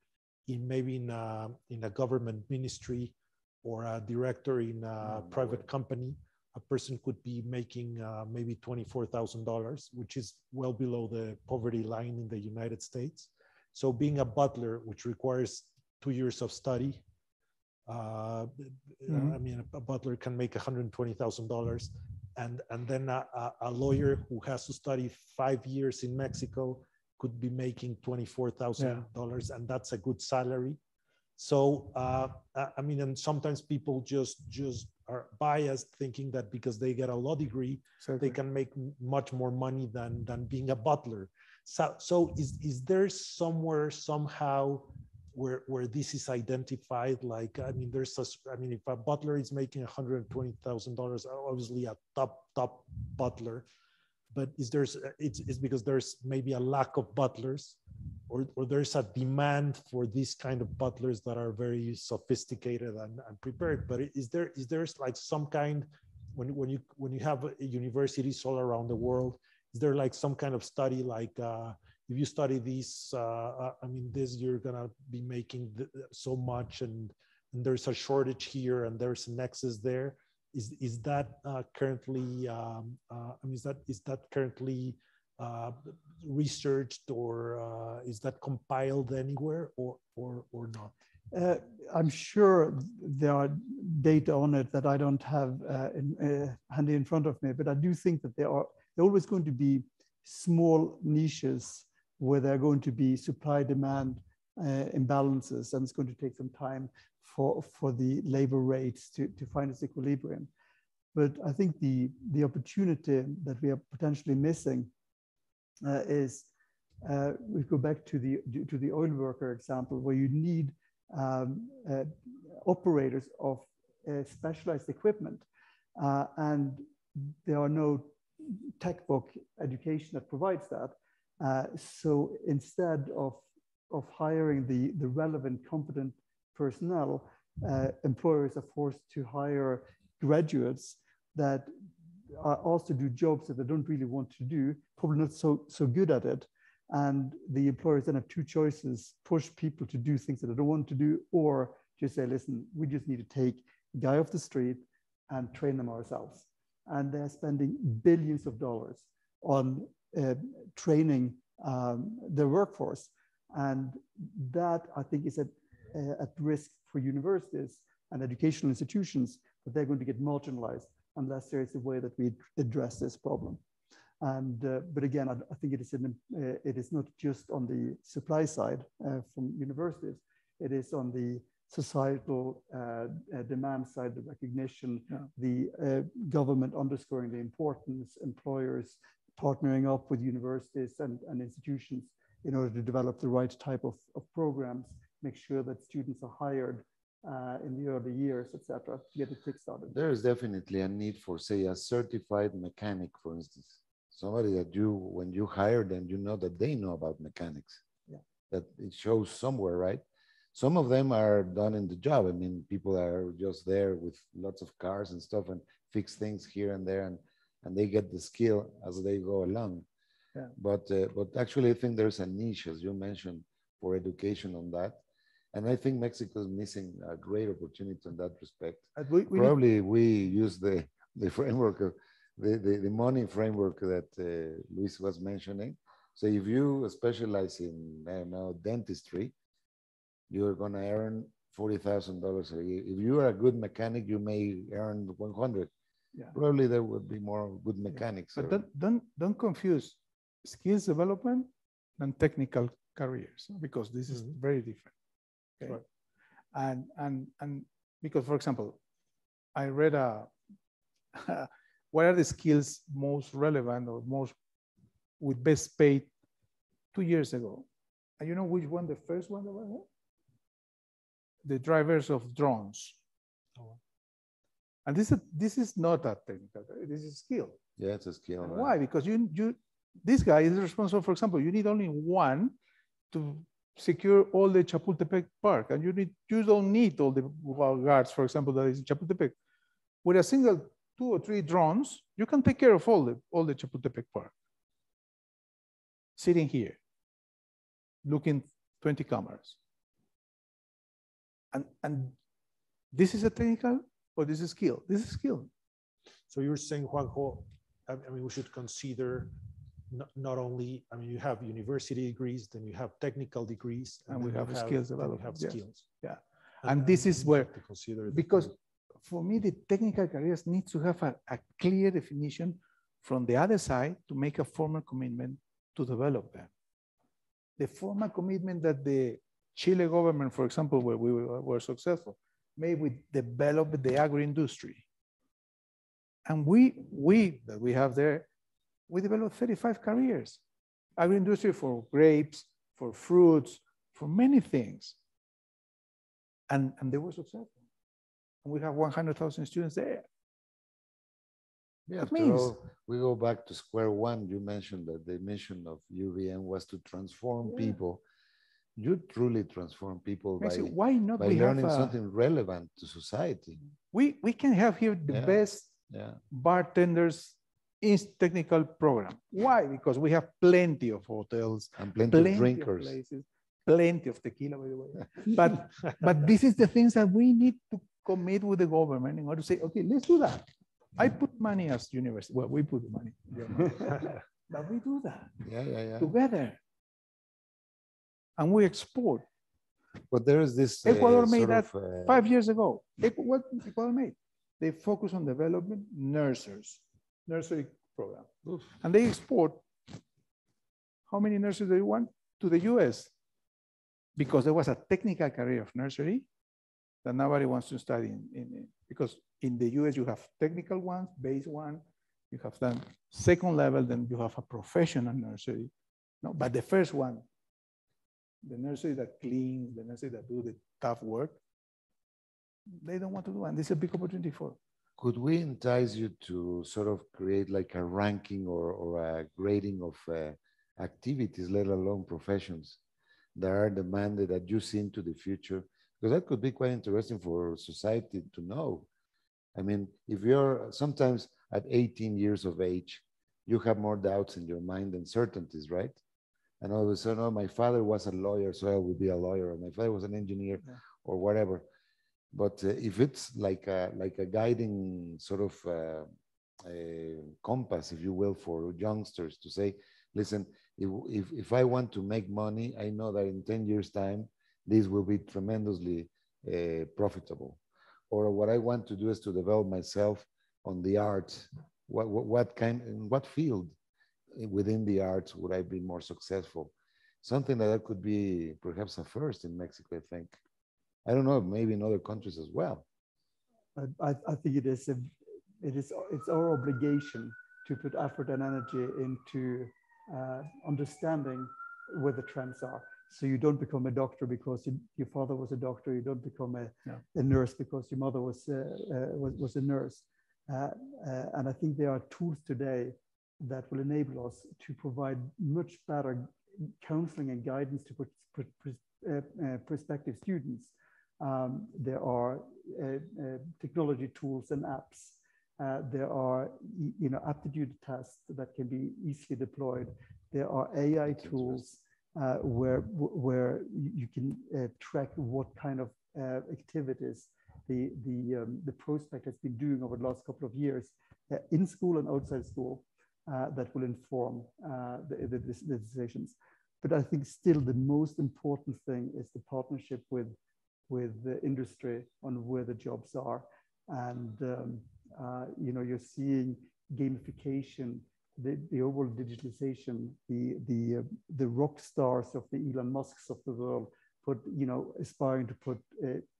maybe in a government ministry or a director in a private company, a person could be making maybe $24,000, which is well below the poverty line in the United States. So being a butler, which requires 2 years of study, I mean, a butler can make $120,000, and then a lawyer who has to study 5 years in Mexico could be making $24,000, and that's a good salary. So, I mean, and sometimes people just are biased, thinking that because they get a law degree, they can make much more money than being a butler. So is there somewhere, somehow, where this is identified? Like, I mean, if a butler is making $120,000, obviously a top butler, but it's because there's maybe a lack of butlers, or there's a demand for these kind of butlers that are very sophisticated and prepared. But is there like some kind, when you have universities all around the world, is there like some kind of study, like if you study this, I mean, this you're gonna be making so much, and there's a shortage here, and there's an excess there. Is that currently? I mean, is that currently researched, or is that compiled anywhere, or not? I'm sure there are data on it that I don't have handy in front of me, but I do think that there are always going to be small niches where there are going to be supply-demand imbalances, and it's going to take some time for the labor rates to find its equilibrium. But I think the opportunity that we are potentially missing is, we go back to the oil worker example, where you need operators of specialized equipment, and there are no textbook education that provides that. So instead of hiring the relevant, competent personnel, employers are forced to hire graduates that also do jobs that they don't really want to do, probably not so good at it. And the employers then have two choices: push people to do things that they don't want to do, or just say, listen, we just need to take a guy off the street and train them ourselves. And they're spending billions of dollars on training their workforce. And that, I think, is at risk for universities and educational institutions, that they're going to get marginalized unless there is a way that we address this problem. And but again, I think it is not just on the supply side from universities. It is on the societal demand side, the recognition, the government underscoring the importance, employers partnering up with universities and institutions in order to develop the right type of programs, make sure that students are hired in the early years, etc., to get it kickstarted. There is definitely a need for, say, a certified mechanic, for instance, somebody that when you hire them, you know that they know about mechanics. Yeah. That it shows somewhere, right? Some of them are done in the job. I mean, people are just there with lots of cars and stuff and fix things here and there, and they get the skill as they go along. Yeah. But actually, I think there's a niche, as you mentioned, for education on that. And I think Mexico is missing a great opportunity in that respect. Probably we use the framework of the money framework that Luis was mentioning. So if you specialize in, I don't know, dentistry, you're going to earn $40,000 a year. If you are a good mechanic, you may earn 100. Yeah. Probably there would be more good mechanics. But don't confuse skills development and technical careers, because this is very different. Okay. Right. And because, for example, I read what are the skills most relevant or most with best paid 2 years ago? And you know which one the first one that was? The drivers of drones. Oh. And this is not a technical, this is a skill. Yeah, it's a skill. Right? Why? Because this guy is responsible, for example, you need only one to secure all the Chapultepec Park, and you don't need all the guards, for example, that is in Chapultepec. With a single 2 or 3 drones, you can take care of all the Chapultepec Park. Sitting here, looking 20 cameras. And this is a technical or this is skill? This is skill. So you're saying, Juanjo, I mean, we should consider not only, I mean, you have university degrees, then you have technical degrees, and we have skills development. You have skills. Yeah. And this is where, because for me, the technical careers need to have a clear definition from the other side to make a formal commitment to develop them. The formal commitment that the Chile government, for example, where we were successful, made with develop the agro-industry. And we have there, we developed 35 careers. Agro-industry for grapes, for fruits, for many things. And they were successful. And we have 100,000 students there. Yeah, after all, we go back to square one. You mentioned that the mission of UVM was to transform people. You truly transform people by learning something relevant to society. We can have here the best bartenders in technical program. Why? Because we have plenty of hotels and plenty of drinkers, of places, plenty of tequila, by the way. But this is the things that we need to commit with the government in order to say, okay, let's do that. I put money as university. Well, we put the money, but we do that together. And we export. But there is this Ecuador made that 5 years ago. What Ecuador made? They focus on development nursery program. Oof. And they export. How many nurseries do you want? To the US. Because there was a technical career of nursery that nobody wants to study because in the US you have technical ones, base one, you have done second level, then you have a professional nursery. No, but the first one, the nursery that cleans, the nursery that do the tough work, they don't want to do, and this is a big opportunity for. Could we entice you to sort of create like a ranking or a grading of activities, let alone professions, that are demanded that you see into the future? Because that could be quite interesting for society to know. I mean, if you're sometimes at 18 years of age, you have more doubts in your mind than certainties, right? And all of a sudden, oh, my father was a lawyer, so I will be a lawyer, or my father was an engineer, or whatever. But if it's like a guiding sort of a compass, if you will, for youngsters to say, listen, if I want to make money, I know that in 10 years' time, this will be tremendously profitable. Or what I want to do is to develop myself on the arts. In what field within the arts would I be more successful? Something that could be perhaps a first in Mexico, I think. I don't know, maybe in other countries as well. I think it's our obligation to put effort and energy into understanding where the trends are. So you don't become a doctor because your father was a doctor. You don't become a nurse because your mother was a nurse. And I think there are tools today that will enable us to provide much better counseling and guidance to prospective students. There are technology tools and apps. There are aptitude tests that can be easily deployed. There are AI tools where you can track what kind of activities the prospect has been doing over the last couple of years in school and outside school that will inform the decisions. But I think still the most important thing is the partnership with the industry on where the jobs are. And you're seeing gamification, the overall digitalization, the rock stars of the Elon Musks of the world, aspiring to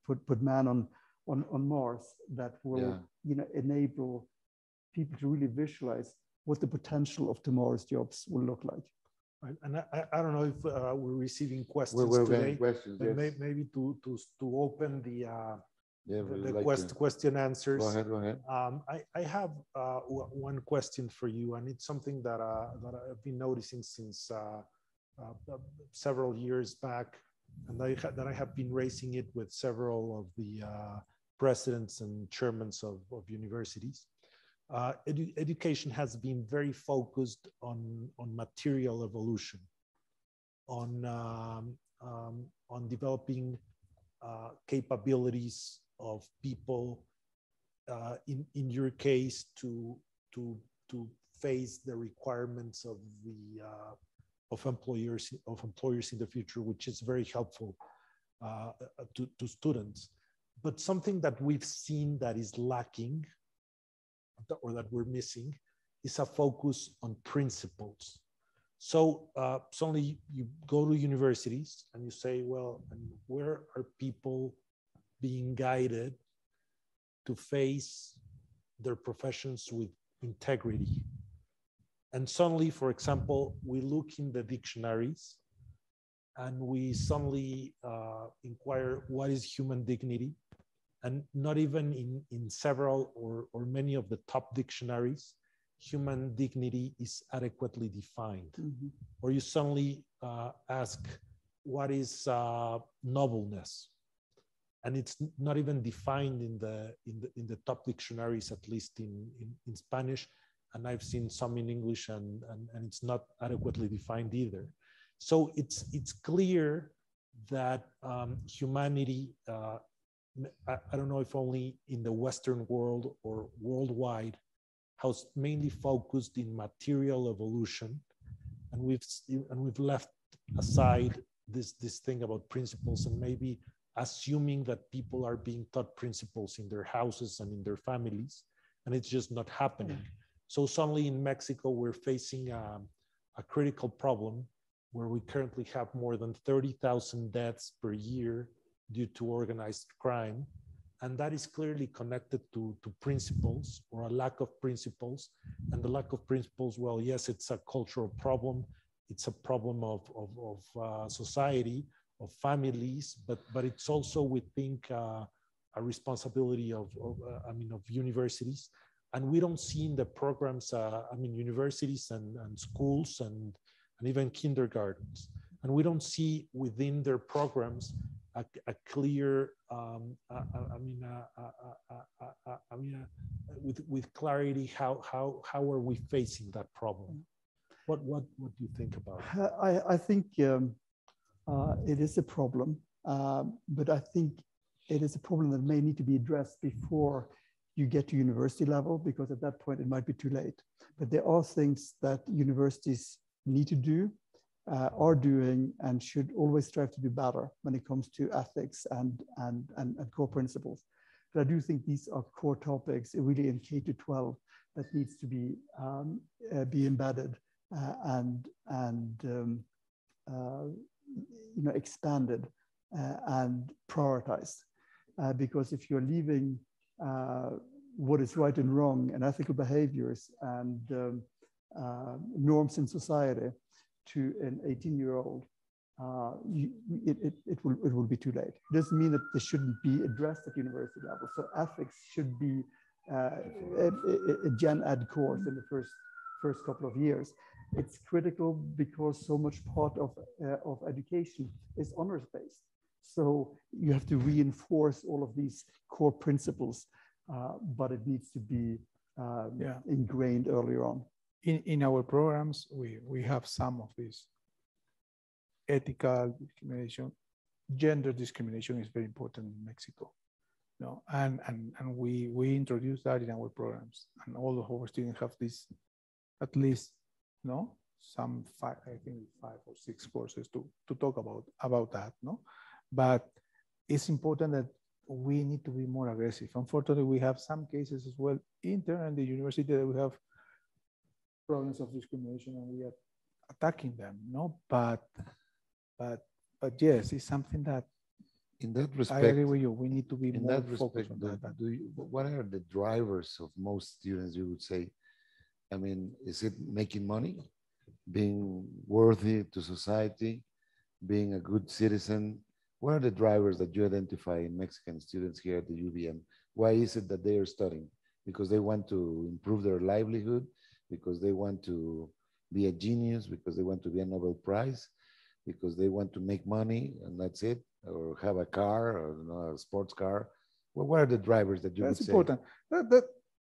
put man on Mars, that will enable people to really visualize what the potential of tomorrow's jobs will look like. Right. And I don't know if we're receiving questions we're today. getting questions, but yes. maybe to open the like question answers. Go ahead. I have one question for you, and it's something that I've been noticing since several years back, and that I have been raising it with several of the presidents and chairmen of universities. Education has been very focused on material evolution, on developing capabilities of people, in your case, to face the requirements of employers in the future, which is very helpful to students. But something that we've seen that is lacking, or that we're missing, is a focus on principles. So suddenly you go to universities and you say, well, and where are people being guided to face their professions with integrity? And suddenly, for example, we look in the dictionaries and we suddenly inquire what is human dignity. And not even in several or many of the top dictionaries, human dignity is adequately defined. Mm-hmm. Or you suddenly ask, what is nobleness? And it's not even defined in the top dictionaries, at least in Spanish. And I've seen some in English, and it's not adequately defined either. So it's clear that humanity, I don't know if only in the Western world or worldwide, has mainly focused in material evolution, and we've left aside this thing about principles, and maybe assuming that people are being taught principles in their houses and in their families, and it's just not happening. So suddenly in Mexico, we're facing a critical problem where we currently have more than 30,000 deaths per year due to organized crime. And that is clearly connected to principles, or a lack of principles. And the lack of principles, well, yes, it's a cultural problem. It's a problem of society, of families, but it's also, we think, a responsibility of universities. And we don't see in the programs, universities and schools and even kindergartens. And we don't see within their programs a clear, with clarity, how are we facing that problem? What do you think about it? I think it is a problem, but I think it is a problem that may need to be addressed before you get to university level, because at that point it might be too late. But there are things that universities need to do, are doing, and should always strive to do better when it comes to ethics and core principles. But I do think these are core topics really in K-12 that needs to be embedded and expanded and prioritized. Because if you're leaving what is right and wrong and ethical behaviors and norms in society to an 18-year-old, it will be too late. It doesn't mean that they shouldn't be addressed at university level. So ethics should be a gen ed course in the first first couple of years. It's critical because so much part of education is honors-based. So you have to reinforce all of these core principles, but it needs to be ingrained earlier on. In our programs, we have some of this ethical discrimination. Gender discrimination is very important in Mexico. No, and we introduce that in our programs, and all of our students have this, at least, no, some five, I think 5 or 6 courses to talk about that, no, but it's important that we need to be more aggressive. Unfortunately, we have some cases as well intern in the university that we have problems of discrimination, and we are attacking them, no, but yes, it's something that. In that respect, I agree with you. We need to be more focused on that. What are the drivers of most students, you would say? I mean, is it making money, being worthy to society, being a good citizen? What are the drivers that you identify in Mexican students here at the UVM? Why is it that they are studying? Because they want to improve their livelihood, because they want to be a genius, because they want to be a Nobel Prize, because they want to make money and that's it, or have a car or a sports car. Well, what are the drivers that you would say? That's important.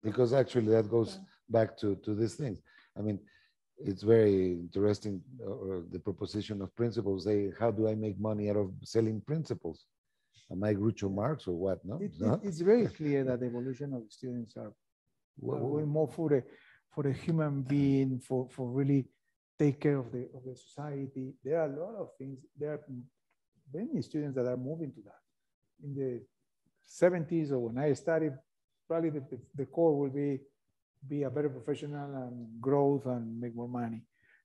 Because actually that goes back to these things. I mean, it's very interesting, the proposition of principles. Say, how do I make money out of selling principles? Am I Groucho Marx or what? No, it's very clear that the evolution of students are going more for the human being, for really take care of the society. There are a lot of things. There are many students that are moving to that. In the 70s, or when I studied, probably the core will be a better professional and growth and make more money.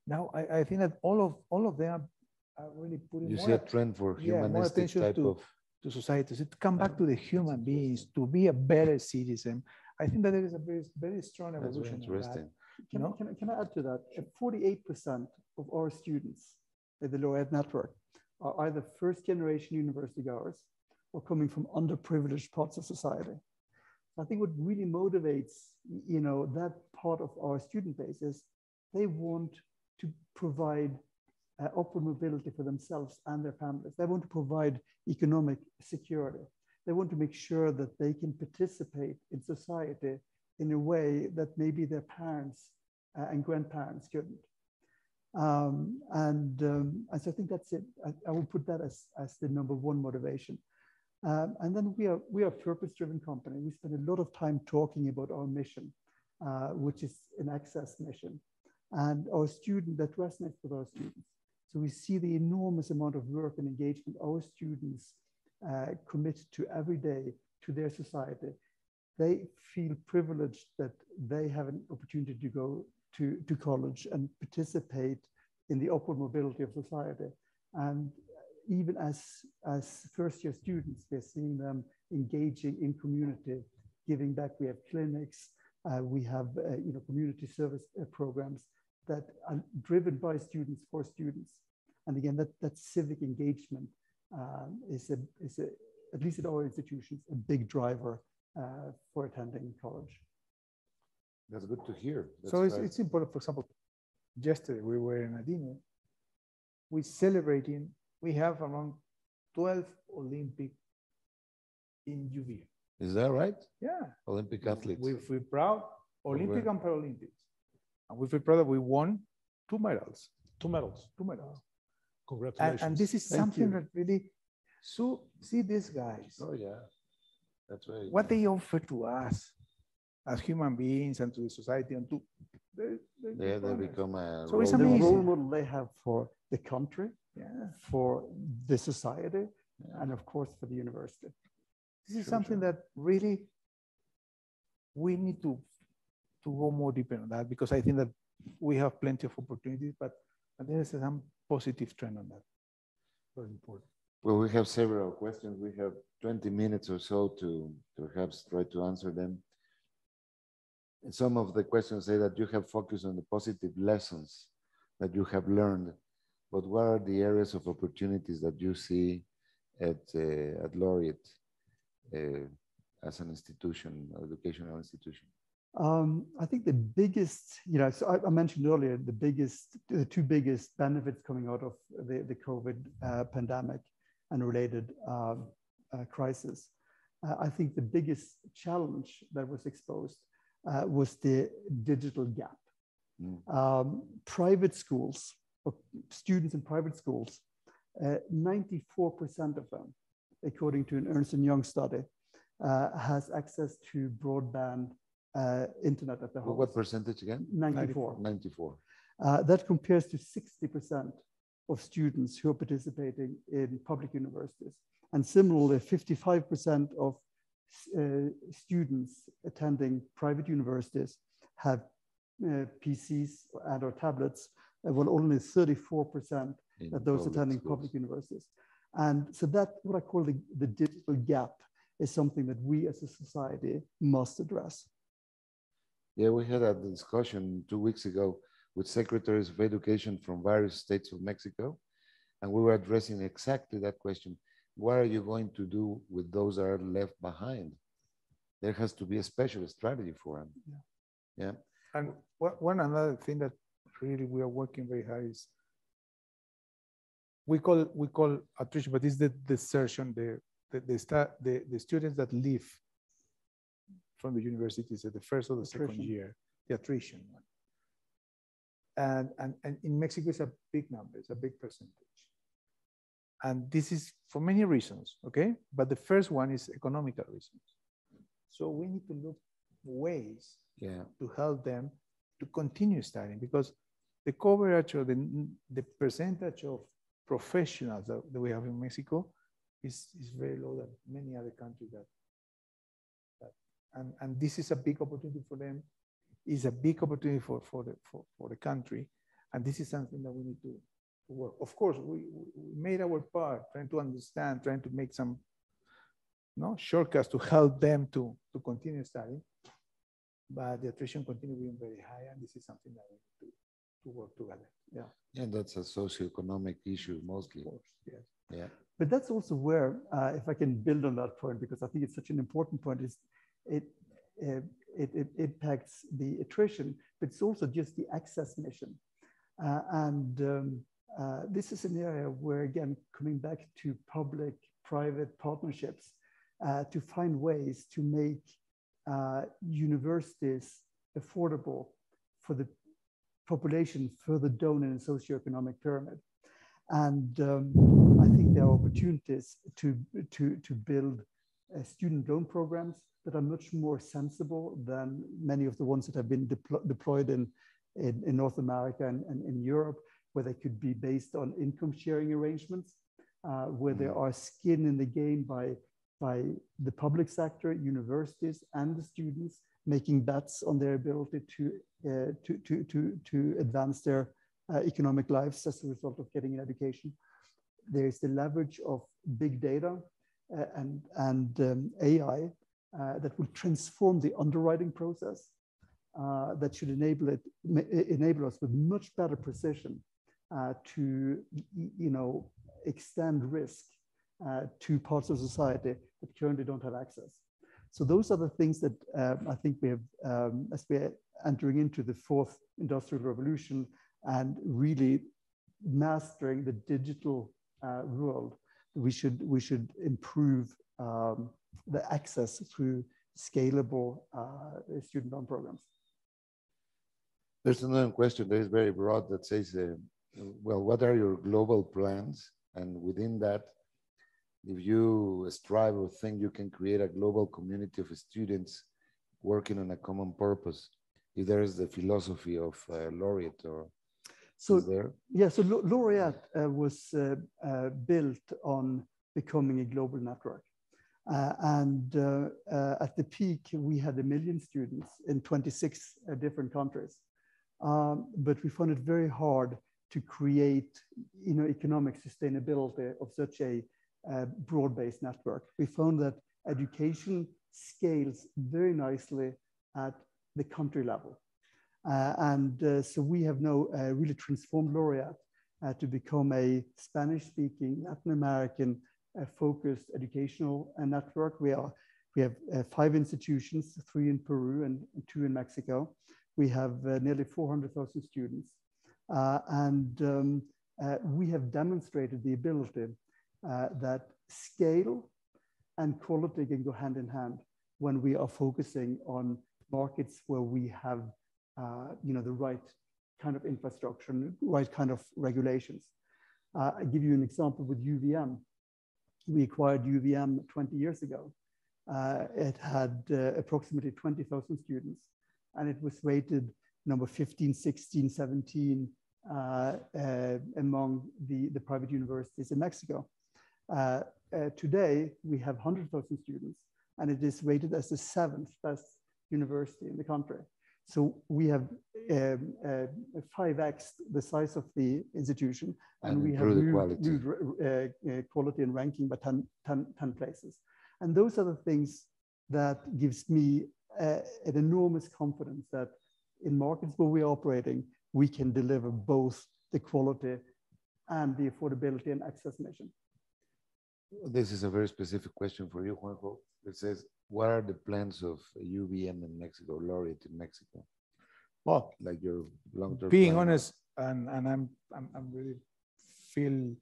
Now, I think that all of them are really putting you see a trend for humanistic type of to society. So to come back to the human beings, to be a better citizen. I think that there is a very, very strong evolution. That's very interesting. Can I add to that? 48% of our students at the Laureate network are either first generation university goers or coming from underprivileged parts of society. I think what really motivates, that part of our student base is they want to provide upward mobility for themselves and their families. They want to provide economic security. They want to make sure that they can participate in society in a way that maybe their parents and grandparents couldn't. And so I think that's it. I would put that as the number one motivation. And then we are a purpose-driven company. We spend a lot of time talking about our mission, which is an access mission, and our student that resonates with our students. So we see the enormous amount of work and engagement our students commit to every day to their society. They feel privileged that they have an opportunity to go to college and participate in the upward mobility of society. And even as first-year students, we're seeing them engaging in community, giving back. We have clinics, we have community service programs that are driven by students for students. And again, that civic engagement is at least at our institutions, a big driver for attending college. That's good to hear. So it's important. For example, yesterday we were in a dinner. We have around 12 Olympic in UVM. Is that right? Yeah. Olympic athletes. We feel proud, Olympic and Paralympics. And we feel proud that we won 2 medals. 2 medals. 2 medals. Congratulations. And this is something that really, so see these guys. Oh yeah, that's right. What they offer to us as human beings and to the society and to they become a so it's the amazing. role model they have for the country, for the society, and of course for the university. This is something that really we need to go more deeper on that, because I think that we have plenty of opportunities, but there is some positive trend on that. Very important. Well, we have several questions. We have 20 minutes or so to perhaps try to answer them. And some of the questions say that you have focused on the positive lessons that you have learned, but what are the areas of opportunities that you see at Laureate as an institution, educational institution? I think the biggest, so I mentioned earlier, the two biggest benefits coming out of the COVID pandemic and related crisis. I think the biggest challenge that was exposed was the digital gap. Private schools, or students in private schools, 94% of them, according to an Ernst & Young study, has access to broadband internet at the home. What percentage again? 94. 94. That compares to 60% of students who are participating in public universities. And similarly, 55% of students attending private universities have PCs and or tablets, while only 34% of those attending public universities. And so that, what I call the digital gap, is something that we as a society must address. Yeah, we had a discussion 2 weeks ago with secretaries of education from various states of Mexico, and we were addressing exactly that question. What are you going to do with those that are left behind? There has to be a special strategy for them. Yeah. And one another thing that really we are working very hard is we call attrition, but it's the desertion, the students that leave from the universities at the first or the second year, the attrition one. And in Mexico, it's a big number, it's a big percentage. And this is for many reasons, okay? But the first one is economical reasons. So we need to look ways to help them to continue studying, because the coverage or the percentage of professionals that we have in Mexico is very low than many other countries and this is a big opportunity for them. It's a big opportunity for the country. And this is something that we need to work. Of course, we made our part, trying to understand, trying to make some shortcuts to help them to continue studying. But the attrition continues being very high, and this is something that we need to work together. Yeah, that's a socioeconomic issue mostly. Of course, yes. Yeah. But that's also where, if I can build on that point, because I think it's such an important point, is it impacts the attrition, but it's also just the access mission. This is an area where, again, coming back to public-private partnerships, to find ways to make universities affordable for the population further down in the socioeconomic pyramid. And I think there are opportunities to build student loan programs that are much more sensible than many of the ones that have been deployed in North America and in Europe, where they could be based on income sharing arrangements, where there are skin in the game by the public sector, universities, and the students making bets on their ability to advance their economic lives as a result of getting an education. There's the leverage of big data and AI that will transform the underwriting process, that should enable us with much better precision to extend risk to parts of society that currently don't have access. So those are the things that I think we have, as we're entering into the fourth industrial revolution and really mastering the digital world, we should improve the access through scalable student loan programs. There's another question that is very broad that says, well, what are your global plans? And within that, if you strive or think you can create a global community of students working on a common purpose, if there is the philosophy of Laureate or there? Yeah, so Laureate was built on becoming a global network. At the peak, we had 1 million students in 26 different countries. But we found it very hard to create economic sustainability of such a broad-based network. We found that education scales very nicely at the country level. So we have now really transformed Laureate to become a Spanish-speaking, Latin American focused educational network. We are We have 5 institutions, 3 in Peru and 2 in Mexico. We have nearly 400,000 students. We have demonstrated the ability that scale and quality can go hand in hand when we are focusing on markets where we have the right kind of infrastructure and right kind of regulations. I give you an example with UVM. We acquired UVM 20 years ago. It had approximately 20,000 students, and it was rated number 15, 16, 17 among the private universities in Mexico. Today, we have 100,000 students, and it is rated as the 7th best university in the country. So we have 5x the size of the institution, and we have moved quality and ranking by 10 places. And those are the things that gives me an enormous confidence that in markets where we're operating, we can deliver both the quality and the affordability and access mission. This is a very specific question for you, Juanjo. It says, what are the plans of UVM in Mexico, Laureate in Mexico? Well, like your long-term being plan? honest, and I'm really feel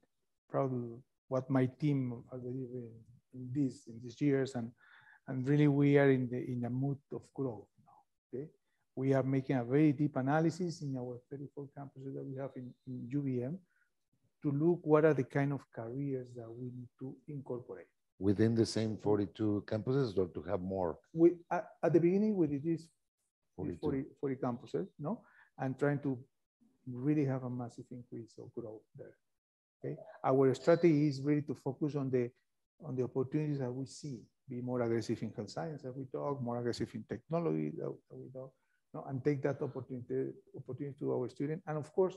proud of what my team are delivering in these years, and really we are in a mood of growth now. Okay, we are making a very deep analysis in our 34 campuses that we have in UVM to look what are the kind of careers that we need to incorporate. Within the same 42 campuses, or to have more? We, at the beginning, we did this 40 campuses, no? And trying to really have a massive increase of growth there, okay? Our strategy is really to focus on the opportunities that we see, be more aggressive in health science that we talk, more aggressive in technology that we talk, no? And take that opportunity to our students. And of course,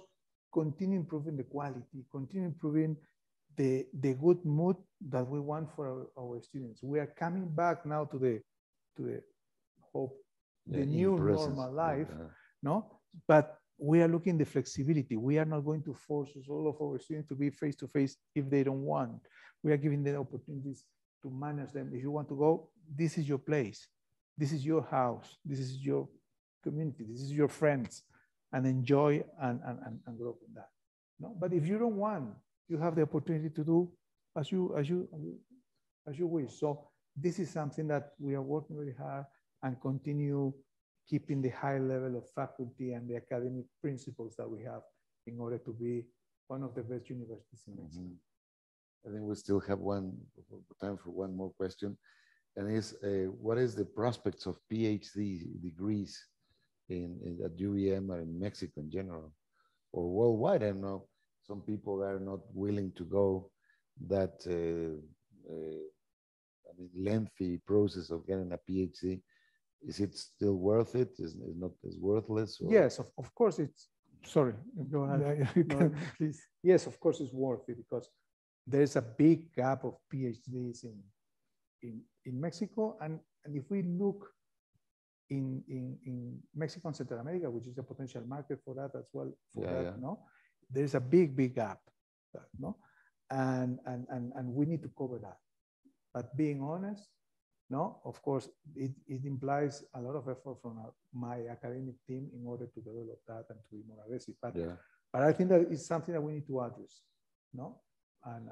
continue improving the quality, continue improving the good mood that we want for our students. We are coming back now to the hope, the new normal life, no? But we are looking the flexibility. We are not going to force all of our students to be face-to-face if they don't want. We are giving them opportunities to manage them. If you want to go, this is your place. This is your house. This is your community. This is your friends, and enjoy and grow from that. No? But if you don't want, you have the opportunity to do as you wish. So this is something that we are working very hard and continue keeping the high level of faculty and the academic principles that we have in order to be one of the best universities in Mexico. I think we still have time for one more question, and is what is the prospects of PhD degrees at UVM or in Mexico in general, or worldwide? I don't know. Some people are not willing to go that lengthy process of getting a PhD. Is it still worth it? Is it not as worthless? Or? Yes, of course it's, sorry, go ahead. No, please. Yes, of course it's worth it, because there's a big gap of PhDs in Mexico. And if we look in Mexico and Central America, which is a potential market for that as well, no? There's a big gap, no? And we need to cover that. But being honest, no, of course, it implies a lot of effort from my academic team in order to develop that and to be more aggressive. But I think that it's something that we need to address, no? And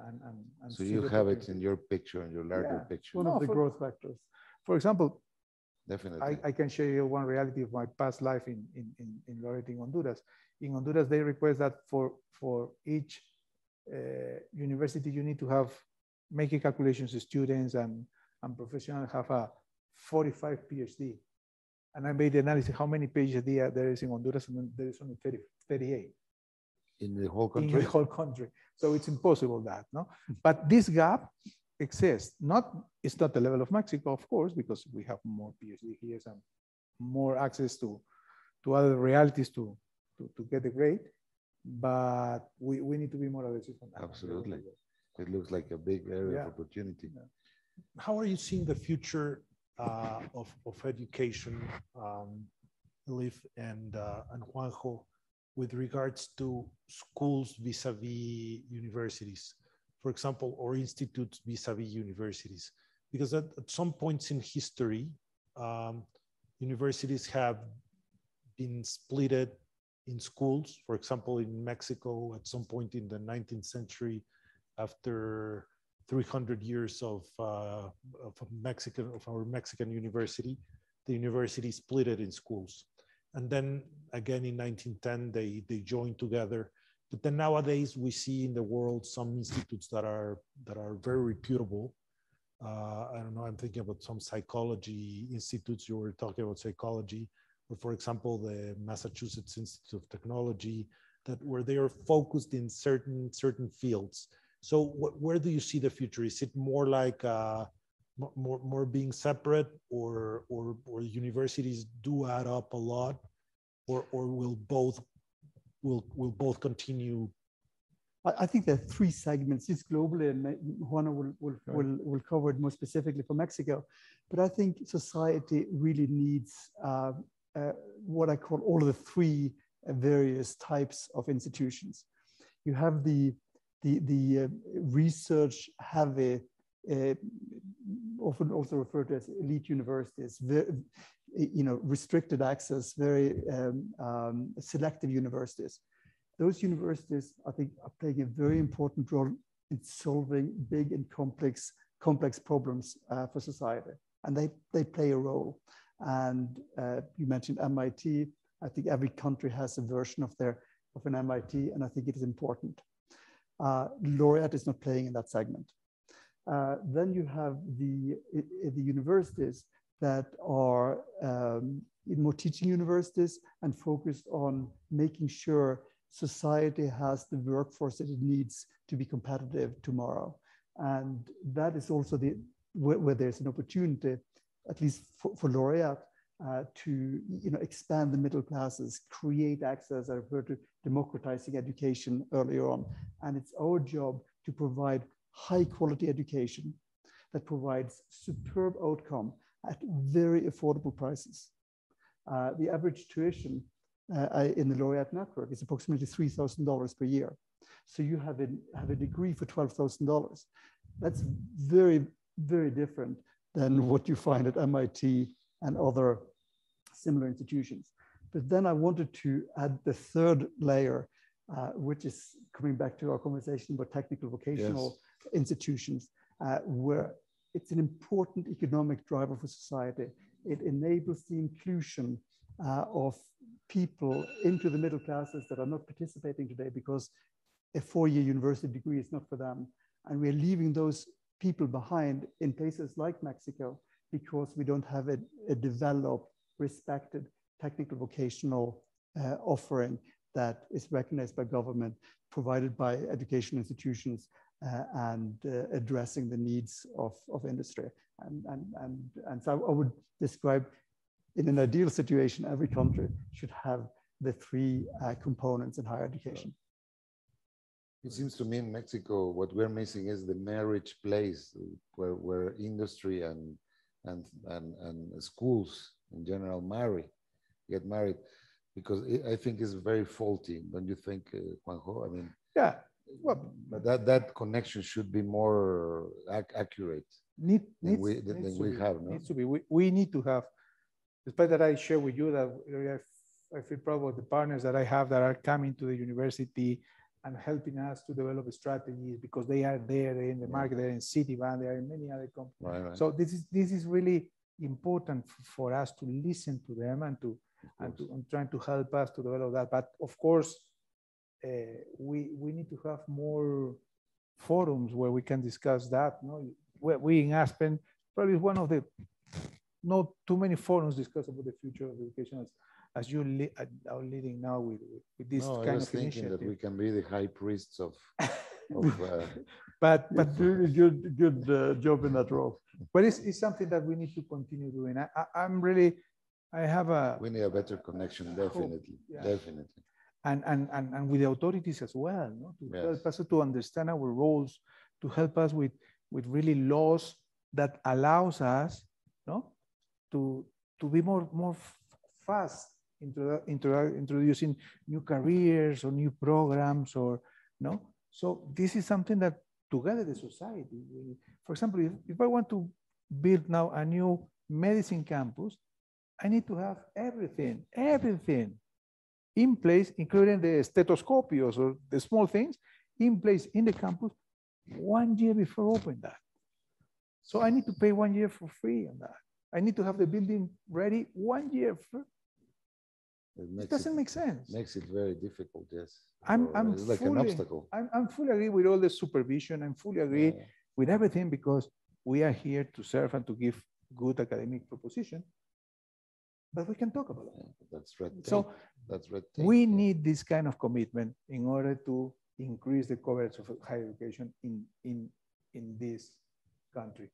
so you have it in your picture, in your larger picture. One of the growth factors. For example, definitely, I can share you one reality of my past life in Laurate in Honduras. In Honduras, they request that for each university, you need to make a calculations to students and professionals have a 45 PhD. And I made the analysis how many PhD there is in Honduras, and there is only 38. In the whole country? In the whole country. So it's impossible that, no? But this gap exists. It's not the level of Mexico, of course, because we have more PhD here and more access to other realities to get the grade. But we need to be more aggressive on that. Absolutely. It looks like a big area of opportunity. Yeah. How are you seeing the future of education, Eilif and Juanjo, with regards to schools vis-a-vis universities, for example, or institutes vis-a-vis universities? because at some points in history, universities have been splitted in schools. For example, in Mexico, at some point in the 19th century, after 300 years of our Mexican university, the university split it in schools. And then again in 1910, they joined together. But then nowadays we see in the world some institutes that are very reputable. I don't know, I'm thinking about some psychology institutes. You were talking about psychology, or for example, the Massachusetts Institute of Technology, where they are focused in certain fields. So where do you see the future? Is it more like more being separate, or universities do add up a lot, or will both continue? I think there are three segments. It's globally, and Juan will cover it more specifically for Mexico. But I think society really needs what I call all of the three various types of institutions. You have the research heavy, often also referred to as elite universities, restricted access, very selective universities. Those universities, I think, are playing a very important role in solving big and complex problems for society, and they play a role. And you mentioned MIT. I think every country has a version of an MIT, and I think it is important. Laureate is not playing in that segment. Then you have the universities that are more teaching universities and focused on making sure society has the workforce that it needs to be competitive tomorrow. And that is also where there's an opportunity, at least for Laureate, to expand the middle classes, create access. I referred to democratizing education earlier on. And it's our job to provide high quality education that provides superb outcome at very affordable prices. The average tuition in the Laureate network is approximately $3,000 per year. So you have a degree for $12,000. That's very, very different than what you find at MIT and other similar institutions. But then I wanted to add the third layer, which is coming back to our conversation about technical vocational institutions, where it's an important economic driver for society. It enables the inclusion of people into the middle classes that are not participating today because a four-year university degree is not for them. And we're leaving those people behind in places like Mexico because we don't have a developed, respected technical vocational offering that is recognized by government, provided by educational institutions, and addressing the needs of industry. And so I would describe, in an ideal situation, every country should have the three components in higher education. It seems to me in Mexico, what we're missing is the marriage place where industry and schools in general get married, because I think it's very faulty. Don't you think, Juanjo? I mean, yeah. Well, but that connection should be more accurate than we have. No? Needs to be. We need to have. Despite that, I share with you that I feel proud of the partners that I have that are coming to the university and helping us to develop strategies, because they are there, they're in the market, they're in Citibank, they are in many other companies. Right. So this is really important for us to listen to them and trying to help us to develop that. But of course, we need to have more forums where we can discuss that. No? We in Aspen probably is one of the not too many forums discuss about the future of education as you are leading now with this kind of initiative. I was thinking that we can be the high priests of but really good job in that role. But it's something that we need to continue doing. We need a better connection, definitely, definitely. And with the authorities as well, no? To help us to understand our roles, to help us with really laws that allows us, no, to be more fast introducing new careers or new programs, or no. So this is something that together the society, for example, if I want to build now a new medicine campus, I need to have everything in place, including the stethoscopios or the small things in place in the campus 1 year before opening that. So I need to pay 1 year for free on that. I need to have the building ready 1 year. It doesn't make sense. Makes it very difficult, yes. It's like an obstacle. I'm fully agree with all the supervision. I'm fully agree with everything because we are here to serve and to give good academic proposition. But we can talk about it. That's red tape. So that's red tape. We need this kind of commitment in order to increase the coverage of higher education in this country.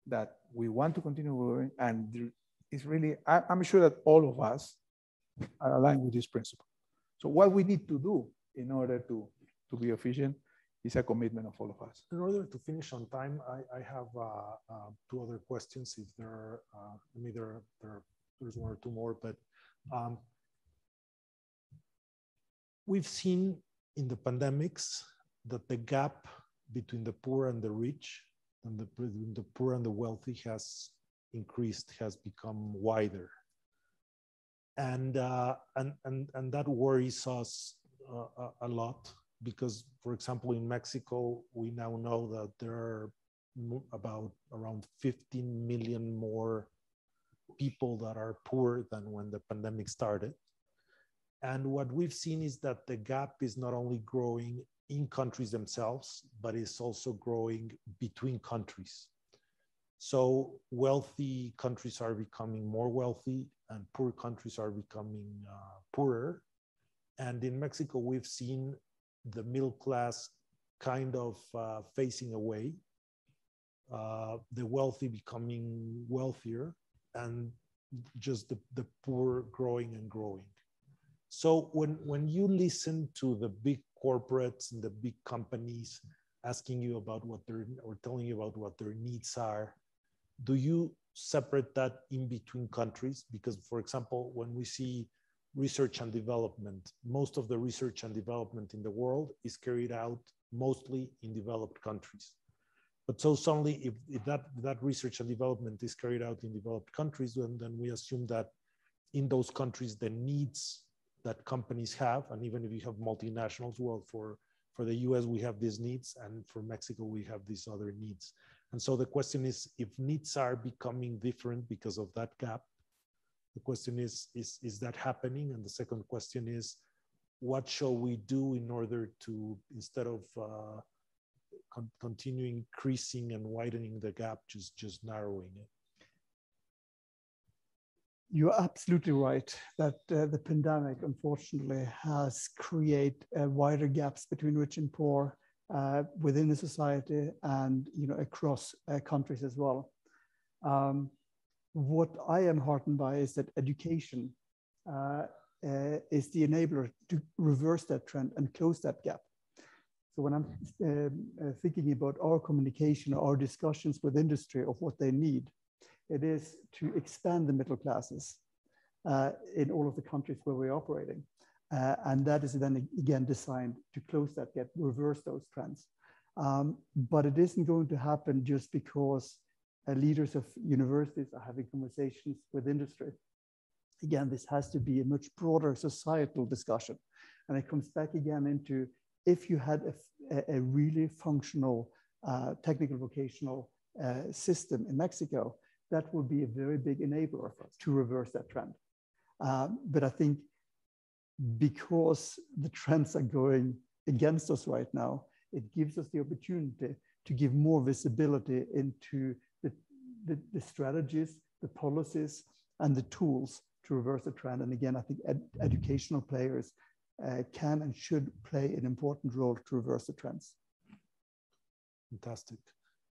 That we want to continue growing, and it's really, I'm sure that all of us are aligned with this principle. So what we need to do in order to be efficient is a commitment of all of us. In order to finish on time, I have 2 other questions. If there are, there's 1 or 2 more, but we've seen in the pandemics that the gap between the poor and the rich and the poor and the wealthy has increased, has become wider. And that worries us a lot because, for example, in Mexico, we now know that there are around 15 million more people that are poor than when the pandemic started. And what we've seen is that the gap is not only growing in countries themselves, but it's also growing between countries. So wealthy countries are becoming more wealthy and poor countries are becoming poorer. And in Mexico, we've seen the middle class kind of facing away, the wealthy becoming wealthier, and just the poor growing and growing. So when you listen to the big corporates and the big companies asking you about what or telling you about what their needs are, do you separate that in between countries? Because, for example, when we see research and development, most of the research and development in the world is carried out mostly in developed countries. But so suddenly, if that research and development is carried out in developed countries, then we assume that in those countries, the needs that companies have, and even if you have multinationals, well, for the US, we have these needs, and for Mexico, we have these other needs. And so the question is, if needs are becoming different because of that gap, the question is that happening? And the second question is, what shall we do in order to, instead of continue increasing and widening the gap, just narrowing it? You're absolutely right that the pandemic, unfortunately, has created wider gaps between rich and poor within the society and across countries as well. What I am heartened by is that education is the enabler to reverse that trend and close that gap. So when I'm thinking about our communication, our discussions with industry of what they need, it is to expand the middle classes in all of the countries where we're operating. And that is then again designed to close that gap, reverse those trends. But it isn't going to happen just because leaders of universities are having conversations with industry. Again, this has to be a much broader societal discussion. And it comes back again into, if you had a really functional technical vocational system in Mexico, that would be a very big enabler to reverse that trend. But I think because the trends are going against us right now, it gives us the opportunity to give more visibility into the strategies, the policies, and the tools to reverse the trend. And again, I think educational players can and should play an important role to reverse the trends. Fantastic.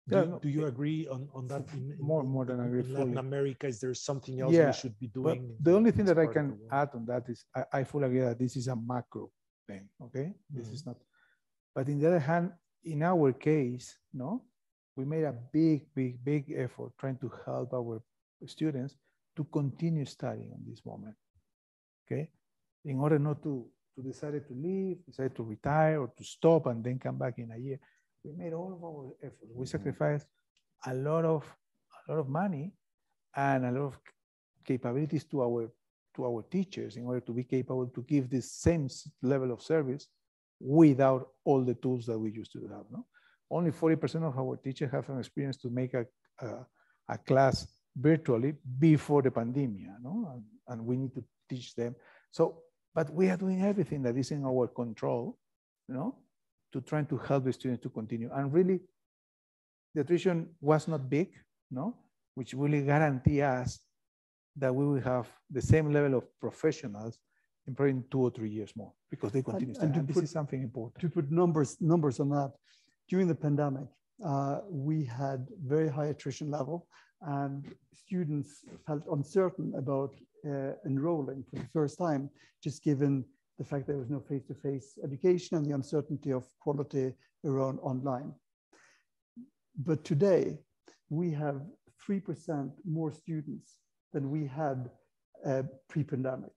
Do you agree on that? More than agree. In Latin America, is there something else we should be doing? The only thing that I can add on that is I fully agree that this is a macro thing, okay? This is not, but on the other hand, in our case, we made a big effort trying to help our students to continue studying in this moment, okay? In order not to decide to leave, decide to retire or to stop and then come back in a year. We made all of our efforts. We sacrificed a lot of lot of money and a lot of capabilities to our teachers in order to be capable to give this same level of service without all the tools that we used to have. No? Only 40% of our teachers have an experience to make a class virtually before the pandemic, no? And we need to teach them. So, but we are doing everything that is in our control, you know, to try to help the students to continue. And really, the attrition was not big, no, which really guarantee us that we will have the same level of professionals in probably 2 or 3 years more, because they continue. And this is something important. To put numbers on that, during the pandemic, we had very high attrition level, and students felt uncertain about enrolling for the first time, just given the fact there was no face-to-face education and the uncertainty of quality around online. But today, we have 3% more students than we had pre-pandemic.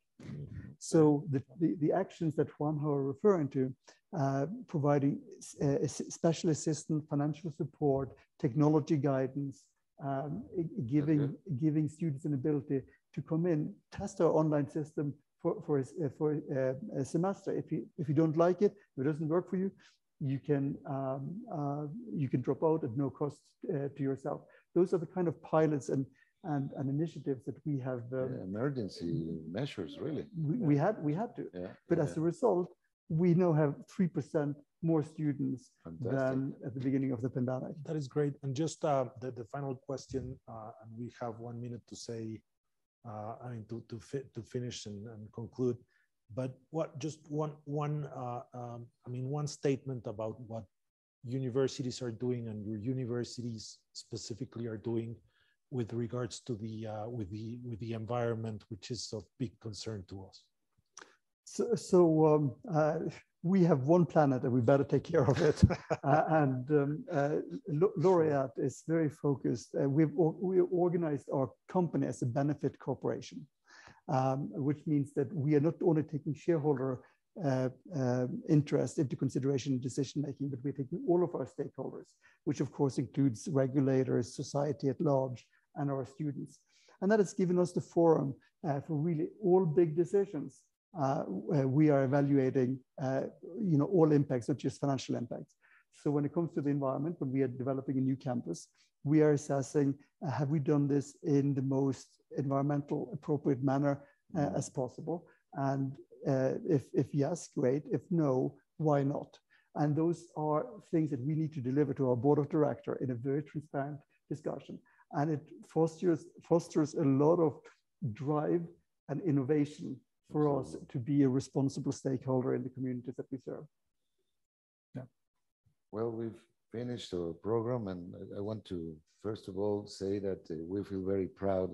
So the actions that Juan are referring to, providing special assistance, financial support, technology guidance, giving students an ability to come in, test our online system for a semester. If you don't like it, if it doesn't work for you, you can drop out at no cost to yourself. Those are the kind of pilots and initiatives that we have. Emergency measures, really. We had to. Yeah. But as a result, we now have 3% more students than at the beginning of the pandemic. That is great. And just the final question, and we have 1 minute to say, I mean, to finish and conclude. But just one statement about what universities are doing and your universities specifically are doing with regards to the environment, which is of big concern to us. So we have one planet and we better take care of it. Laureate is very focused. We organized our company as a benefit corporation, which means that we are not only taking shareholder interest into consideration in decision making, but we're taking all of our stakeholders, which of course includes regulators, society at large, and our students. And that has given us the forum for really all big decisions. We are evaluating, all impacts, not just financial impacts. So when it comes to the environment, when we are developing a new campus, we are assessing, have we done this in the most environmental appropriate manner as possible? And if yes, great. If no, why not? And those are things that we need to deliver to our board of directors in a very transparent discussion. And it fosters a lot of drive and innovation for us to be a responsible stakeholder in the communities that we serve. Yeah. Well, we've finished our program, and I want to first of all say that we feel very proud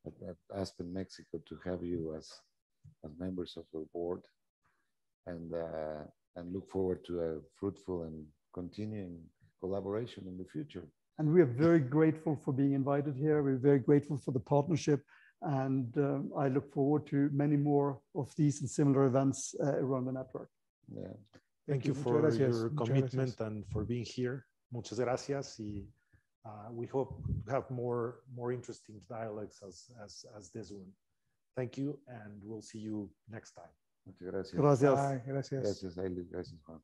at Aspen, Mexico, to have you as members of our board, and look forward to a fruitful and continuing collaboration in the future. And we are very grateful for being invited here. We're very grateful for the partnership. And I look forward to many more of these and similar events around the network. Yeah. Thank you for your commitment and for being here. Muchas gracias. Y we hope to have more interesting dialogues as this one. Thank you, and we'll see you next time. Muchas gracias. Gracias. Bye. Gracias. Gracias, Eilif. Gracias, Juan.